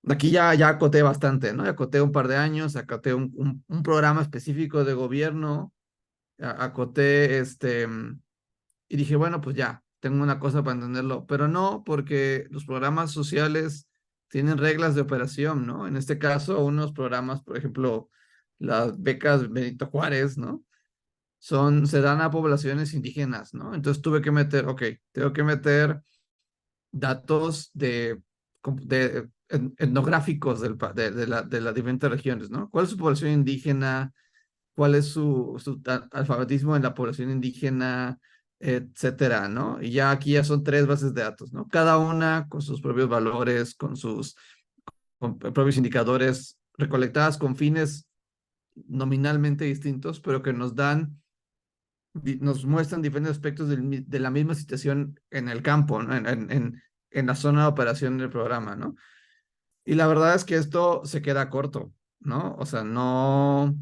[SPEAKER 14] Aquí ya acoté bastante, ¿no? Acoté un par de años, acoté un programa específico de gobierno, acoté y dije, bueno, pues ya, tengo una cosa para entenderlo, pero no, porque los programas sociales tienen reglas de operación, ¿no? En este caso, unos programas, por ejemplo, las becas Benito Juárez, ¿no? Se dan a poblaciones indígenas, ¿no? Entonces tuve que tengo que meter datos etnográficos de las diferentes regiones, ¿no? ¿Cuál es su población indígena? ¿Cuál es su alfabetismo en la población indígena? Etcétera, ¿no? Y ya aquí ya son 3 bases de datos, ¿no? Cada una con sus propios valores, con sus propios indicadores, recolectadas con fines nominalmente distintos, pero que nos muestran diferentes aspectos de la misma situación en el campo, ¿no? En la zona de operación del programa, ¿no? Y la verdad es que esto se queda corto, ¿no? O sea, no,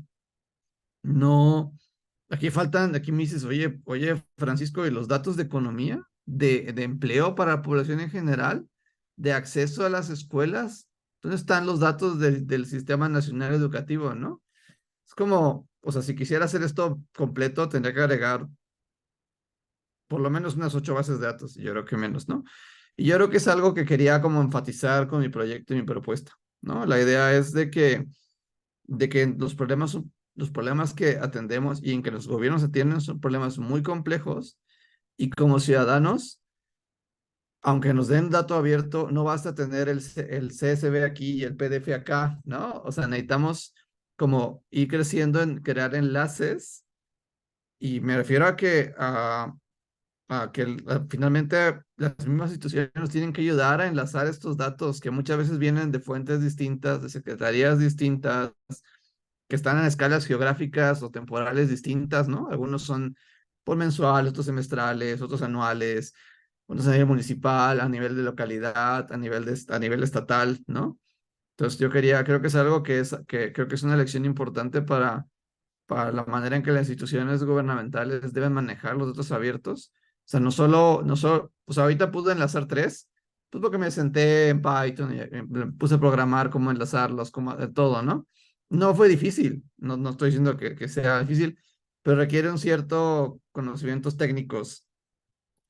[SPEAKER 14] aquí me dices, oye, Francisco, ¿y los datos de economía, de empleo para la población en general? de acceso a las escuelas, ¿dónde están los datos del Sistema Nacional Educativo, no? Es como, o sea, si quisiera hacer esto completo, tendría que agregar por lo menos unas 8 bases de datos, y yo creo que menos, ¿no? Y yo creo que es algo que quería como enfatizar con mi proyecto y mi propuesta, ¿no? La idea es de que los problemas que atendemos y en que los gobiernos atienden son problemas muy complejos, y como ciudadanos, aunque nos den dato abierto, no basta tener el CSV aquí y el PDF acá, ¿no? O sea, necesitamos como ir creciendo en crear enlaces, y me refiero a que finalmente las mismas instituciones nos tienen que ayudar a enlazar estos datos que muchas veces vienen de fuentes distintas, de secretarías distintas, que están en escalas geográficas o temporales distintas, ¿no? Algunos son por mensual, otros semestrales, otros anuales, unos a nivel municipal, a nivel de localidad, a nivel estatal, ¿no? Entonces creo que es algo que creo que es una lección importante para la manera en que las instituciones gubernamentales deben manejar los datos abiertos. O sea, no solo, o sea, ahorita pude enlazar 3, pues porque me senté en Python y me puse a programar cómo enlazarlos, todo, ¿no? No fue difícil, no estoy diciendo que sea difícil, pero requiere un cierto conocimientos técnicos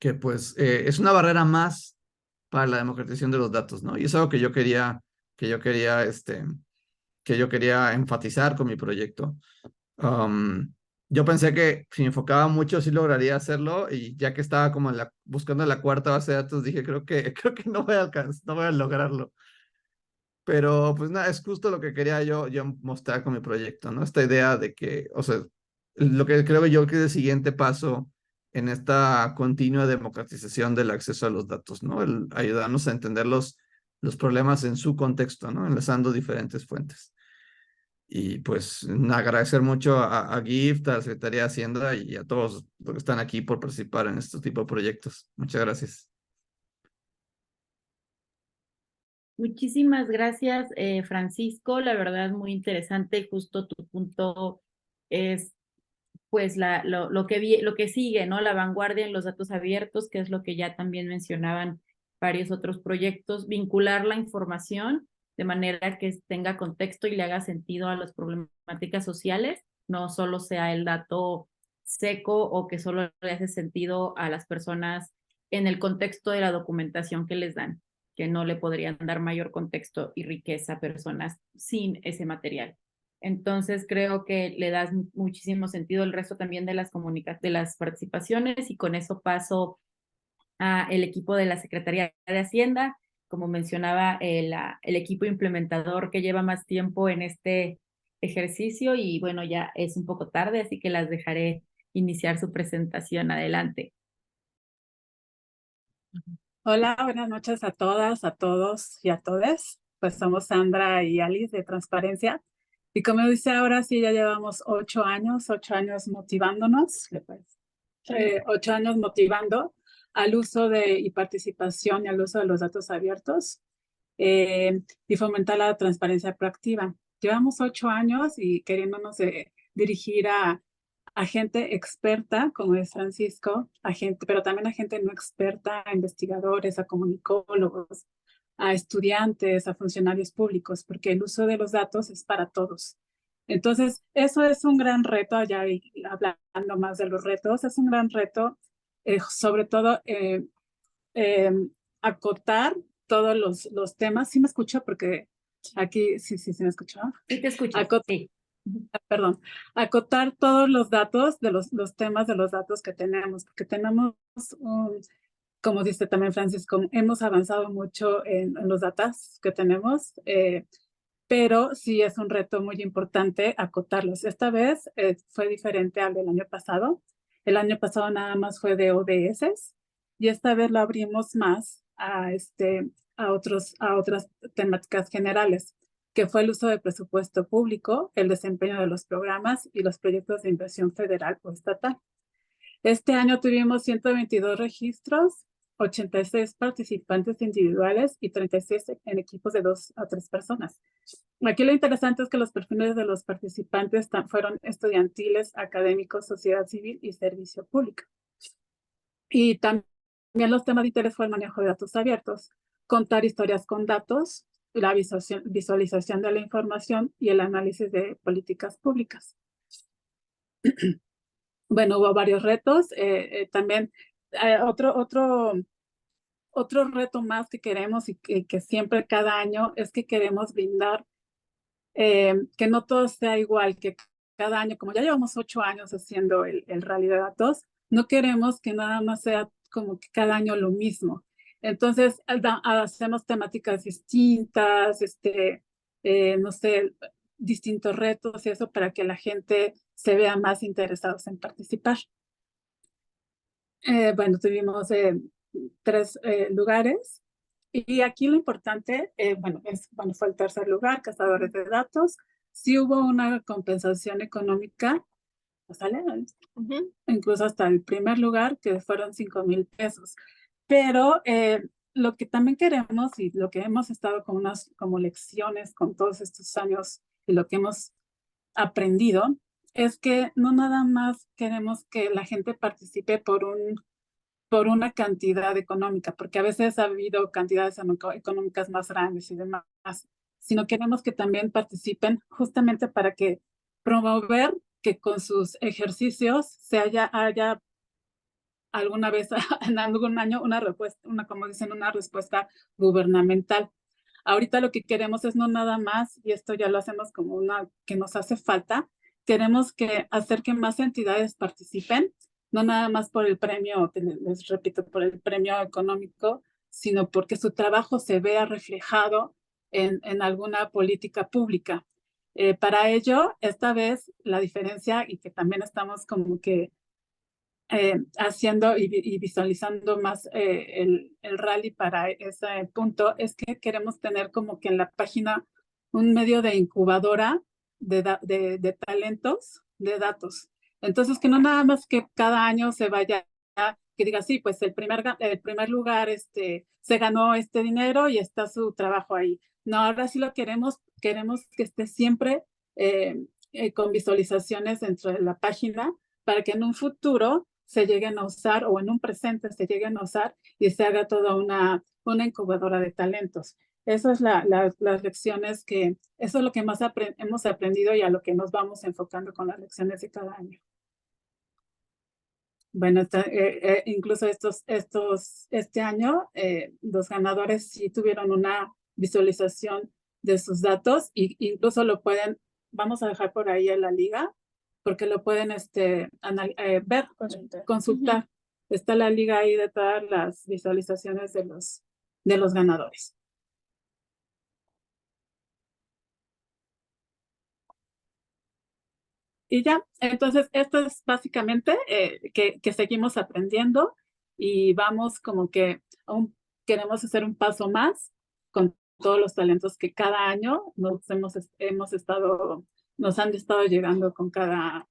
[SPEAKER 14] que pues es una barrera más para la democratización de los datos, ¿no? Y es algo que yo quería, que yo quería enfatizar con mi proyecto. Um, yo pensé que si me enfocaba mucho sí lograría hacerlo, y ya que estaba como buscando la cuarta base de datos, dije, creo que no voy a no voy a lograrlo. Pero pues nada, es justo lo que quería yo mostrar con mi proyecto, ¿no? Esta idea de que, o sea, lo que creo yo que es el siguiente paso en esta continua democratización del acceso a los datos, ¿no? El ayudarnos a entender los problemas en su contexto, ¿no? Enlazando diferentes fuentes. Y pues agradecer mucho a GIFT, a la Secretaría de Hacienda y a todos los que están aquí por participar en este tipo de proyectos. Muchas gracias.
[SPEAKER 7] Muchísimas gracias, Francisco. La verdad, muy interesante, y justo tu punto es pues lo que sigue, ¿no? La vanguardia en los datos abiertos, que es lo que ya también mencionaban varios otros proyectos, vincular la información de manera que tenga contexto y le haga sentido a las problemáticas sociales, no solo sea el dato seco o que solo le hace sentido a las personas en el contexto de la documentación que les dan, que no le podrían dar mayor contexto y riqueza a personas sin ese material. Entonces creo que le das muchísimo sentido el resto también de las participaciones, y con eso paso a el equipo de la Secretaría de Hacienda. Como mencionaba, el equipo implementador que lleva más tiempo en este ejercicio, y bueno, ya es un poco tarde, así que las dejaré iniciar su presentación. Adelante.
[SPEAKER 15] Hola, buenas noches a todas, a todos y a todes. Pues somos Sandra y Alice de Transparencia. Y como dice ahora, sí, ya llevamos 8 años motivándonos, 8 años motivando al uso y participación y al uso de los datos abiertos, y fomentar la transparencia proactiva. Llevamos 8 años y queriéndonos dirigir a gente experta, como es Francisco, pero también a gente no experta, a investigadores, a comunicólogos, a estudiantes, a funcionarios públicos, porque el uso de los datos es para todos. Entonces, eso es un gran reto, ya hablando más de los retos, es un gran reto, sobre todo acotar todos los temas. ¿Sí me escucho? Porque aquí, sí me escuchó.
[SPEAKER 7] Sí te escucho, sí.
[SPEAKER 15] Perdón, acotar todos los datos de los temas de los datos que tenemos, porque tenemos como dice también Francisco, hemos avanzado mucho en los datos que tenemos, pero sí es un reto muy importante acotarlos. Esta vez fue diferente al del año pasado. El año pasado nada más fue de ODS, y esta vez lo abrimos más a otras temáticas generales, que fue el uso del presupuesto público, el desempeño de los programas y los proyectos de inversión federal o estatal. Este año tuvimos 122 registros, 86 participantes individuales y 36 en equipos de 2 a 3 personas. Aquí lo interesante es que los perfiles de los participantes fueron estudiantiles, académicos, sociedad civil y servicio público. Y también los temas de interés fue el manejo de datos abiertos, contar historias con datos, la visualización de la información y el análisis de políticas públicas. Bueno, hubo varios retos. También otro reto más que queremos y que siempre cada año es que queremos brindar que no todo sea igual, que cada año, como ya llevamos 8 años haciendo el rally de datos, no queremos que nada más sea como que cada año lo mismo. Entonces, hacemos temáticas distintas, no sé, distintos retos y eso para que la gente se vea más interesados en participar. Bueno, tuvimos 3 lugares. Y aquí lo importante, bueno, fue el tercer lugar, cazadores de datos. Sí hubo una compensación económica, ¿sale? Incluso hasta el primer lugar, que fueron 5,000 pesos. Pero lo que también queremos y lo que hemos estado con unas como lecciones con todos estos años y lo que hemos aprendido es que no nada más queremos que la gente participe por una cantidad económica, porque a veces ha habido cantidades económicas más grandes y demás, sino queremos que también participen justamente para que promover que con sus ejercicios haya alguna vez en algún año una respuesta gubernamental. Ahorita lo que queremos es no nada más, y esto ya lo hacemos como una que nos hace falta, queremos hacer que más entidades participen, no nada más por el premio, les repito, por el premio económico, sino porque su trabajo se vea reflejado en alguna política pública. Para ello, esta vez la diferencia, y que también estamos como que haciendo y visualizando más el rally para ese punto, es que queremos tener como que en la página un medio de incubadora de talentos, de datos. Entonces, que no nada más que cada año se vaya, que diga, sí, pues el primer lugar se ganó este dinero y está su trabajo ahí. No, ahora sí lo queremos que esté siempre con visualizaciones dentro de la página para que en un futuro se lleguen a usar o en un presente se lleguen a usar y se haga toda una incubadora de talentos. Eso es las lecciones eso es lo que más hemos aprendido y a lo que nos vamos enfocando con las lecciones de cada año. Bueno, incluso este año, los ganadores sí tuvieron una visualización de sus datos e incluso vamos a dejar por ahí en la liga, porque lo pueden ver, consultar. Está la liga ahí de todas las visualizaciones de los ganadores. Y ya, entonces esto es básicamente que seguimos aprendiendo y vamos como que aún queremos hacer un paso más con todos los talentos que cada año nos han estado llegando con cada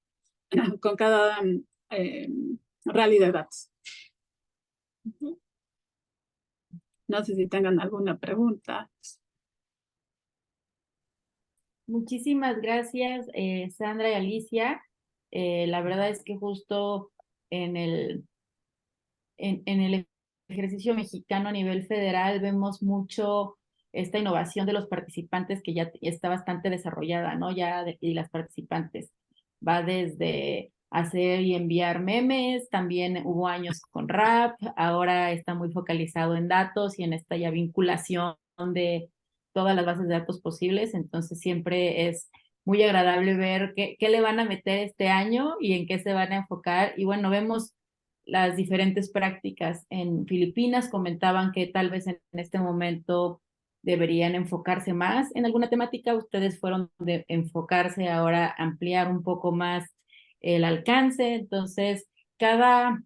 [SPEAKER 15] rally de datos. No sé si tengan alguna pregunta.
[SPEAKER 7] Muchísimas gracias, Sandra y Alicia. La verdad es que justo en el ejercicio mexicano a nivel federal vemos mucho esta innovación de los participantes que ya está bastante desarrollada, ¿no? Y las participantes. Va desde hacer y enviar memes, también hubo años con rap, ahora está muy focalizado en datos y en esta ya vinculación de todas las bases de datos posibles, entonces siempre es muy agradable ver qué le van a meter este año y en qué se van a enfocar. Y bueno, vemos las diferentes prácticas. En Filipinas comentaban que tal vez en este momento deberían enfocarse más en alguna temática. Ustedes fueron de enfocarse ahora, ampliar un poco más el alcance. Entonces, cada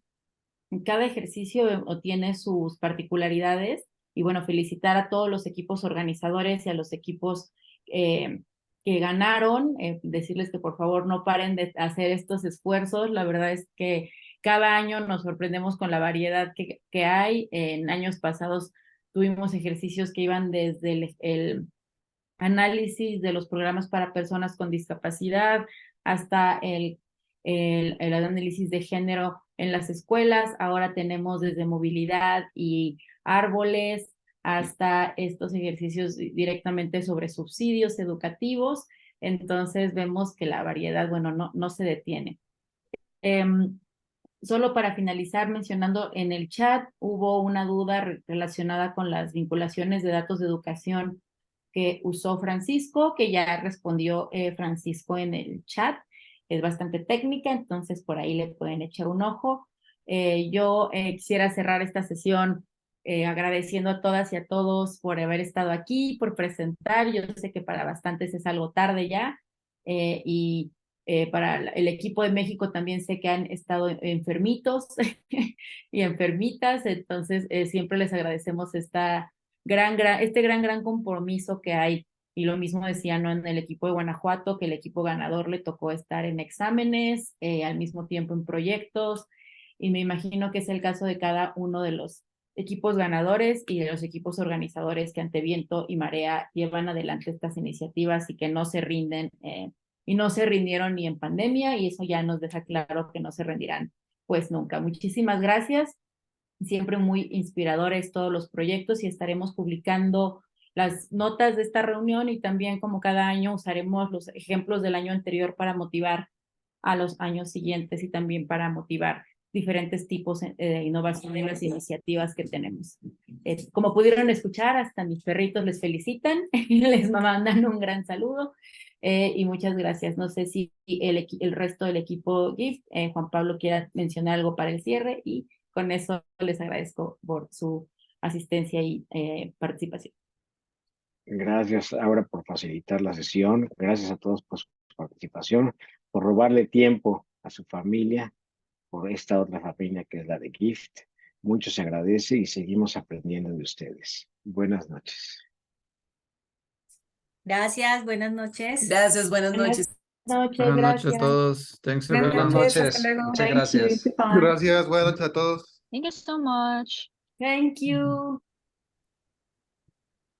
[SPEAKER 7] ejercicio tiene sus particularidades. Y bueno, felicitar a todos los equipos organizadores y a los equipos que ganaron, decirles que por favor no paren de hacer estos esfuerzos. La verdad es que cada año nos sorprendemos con la variedad que hay. En años pasados tuvimos ejercicios que iban desde el análisis de los programas para personas con discapacidad hasta el análisis de género en las escuelas. Ahora tenemos desde movilidad y árboles hasta estos ejercicios directamente sobre subsidios educativos. Entonces vemos que la variedad, bueno, no se detiene. Solo para finalizar, mencionando en el chat, hubo una duda relacionada con las vinculaciones de datos de educación que usó Francisco, que ya respondió Francisco en el chat. Es bastante técnica, entonces por ahí le pueden echar un ojo. Yo quisiera cerrar esta sesión agradeciendo a todas y a todos por haber estado aquí, por presentar. Yo sé que para bastantes es algo tarde ya, y para el equipo de México también sé que han estado enfermitos y enfermitas, entonces siempre les agradecemos este gran compromiso que hay. Y lo mismo decía, ¿no?, en el equipo de Guanajuato, que el equipo ganador le tocó estar en exámenes, al mismo tiempo en proyectos, y me imagino que es el caso de cada uno de los equipos ganadores y de los equipos organizadores que ante viento y marea llevan adelante estas iniciativas y que no se rinden, y no se rindieron ni en pandemia, y eso ya nos deja claro que no se rendirán pues nunca. Muchísimas gracias, siempre muy inspiradores todos los proyectos, y estaremos publicando las notas de esta reunión, y también, como cada año, usaremos los ejemplos del año anterior para motivar a los años siguientes y también para motivar diferentes tipos de innovación en las iniciativas que tenemos. Como pudieron escuchar, hasta mis perritos les felicitan, les mandan un gran saludo. Y muchas gracias. No sé si el resto del equipo GIFT, Juan Pablo, quiera mencionar algo para el cierre, y con eso les agradezco por su asistencia y participación.
[SPEAKER 2] Gracias, Aura, por facilitar la sesión. Gracias a todos por su participación, por robarle tiempo a su familia, por esta otra familia que es la de GIFT. Mucho se agradece y seguimos aprendiendo de ustedes. Buenas noches.
[SPEAKER 5] Gracias, buenas noches.
[SPEAKER 6] Gracias, buenas noches.
[SPEAKER 14] Buenas noches a todos. Thanks
[SPEAKER 2] Buenas
[SPEAKER 14] everyone.
[SPEAKER 2] noches. Hasta luego.
[SPEAKER 9] Muchas gracias.
[SPEAKER 14] Gracias, buenas noches a todos.
[SPEAKER 1] Thank you so much.
[SPEAKER 7] Thank you.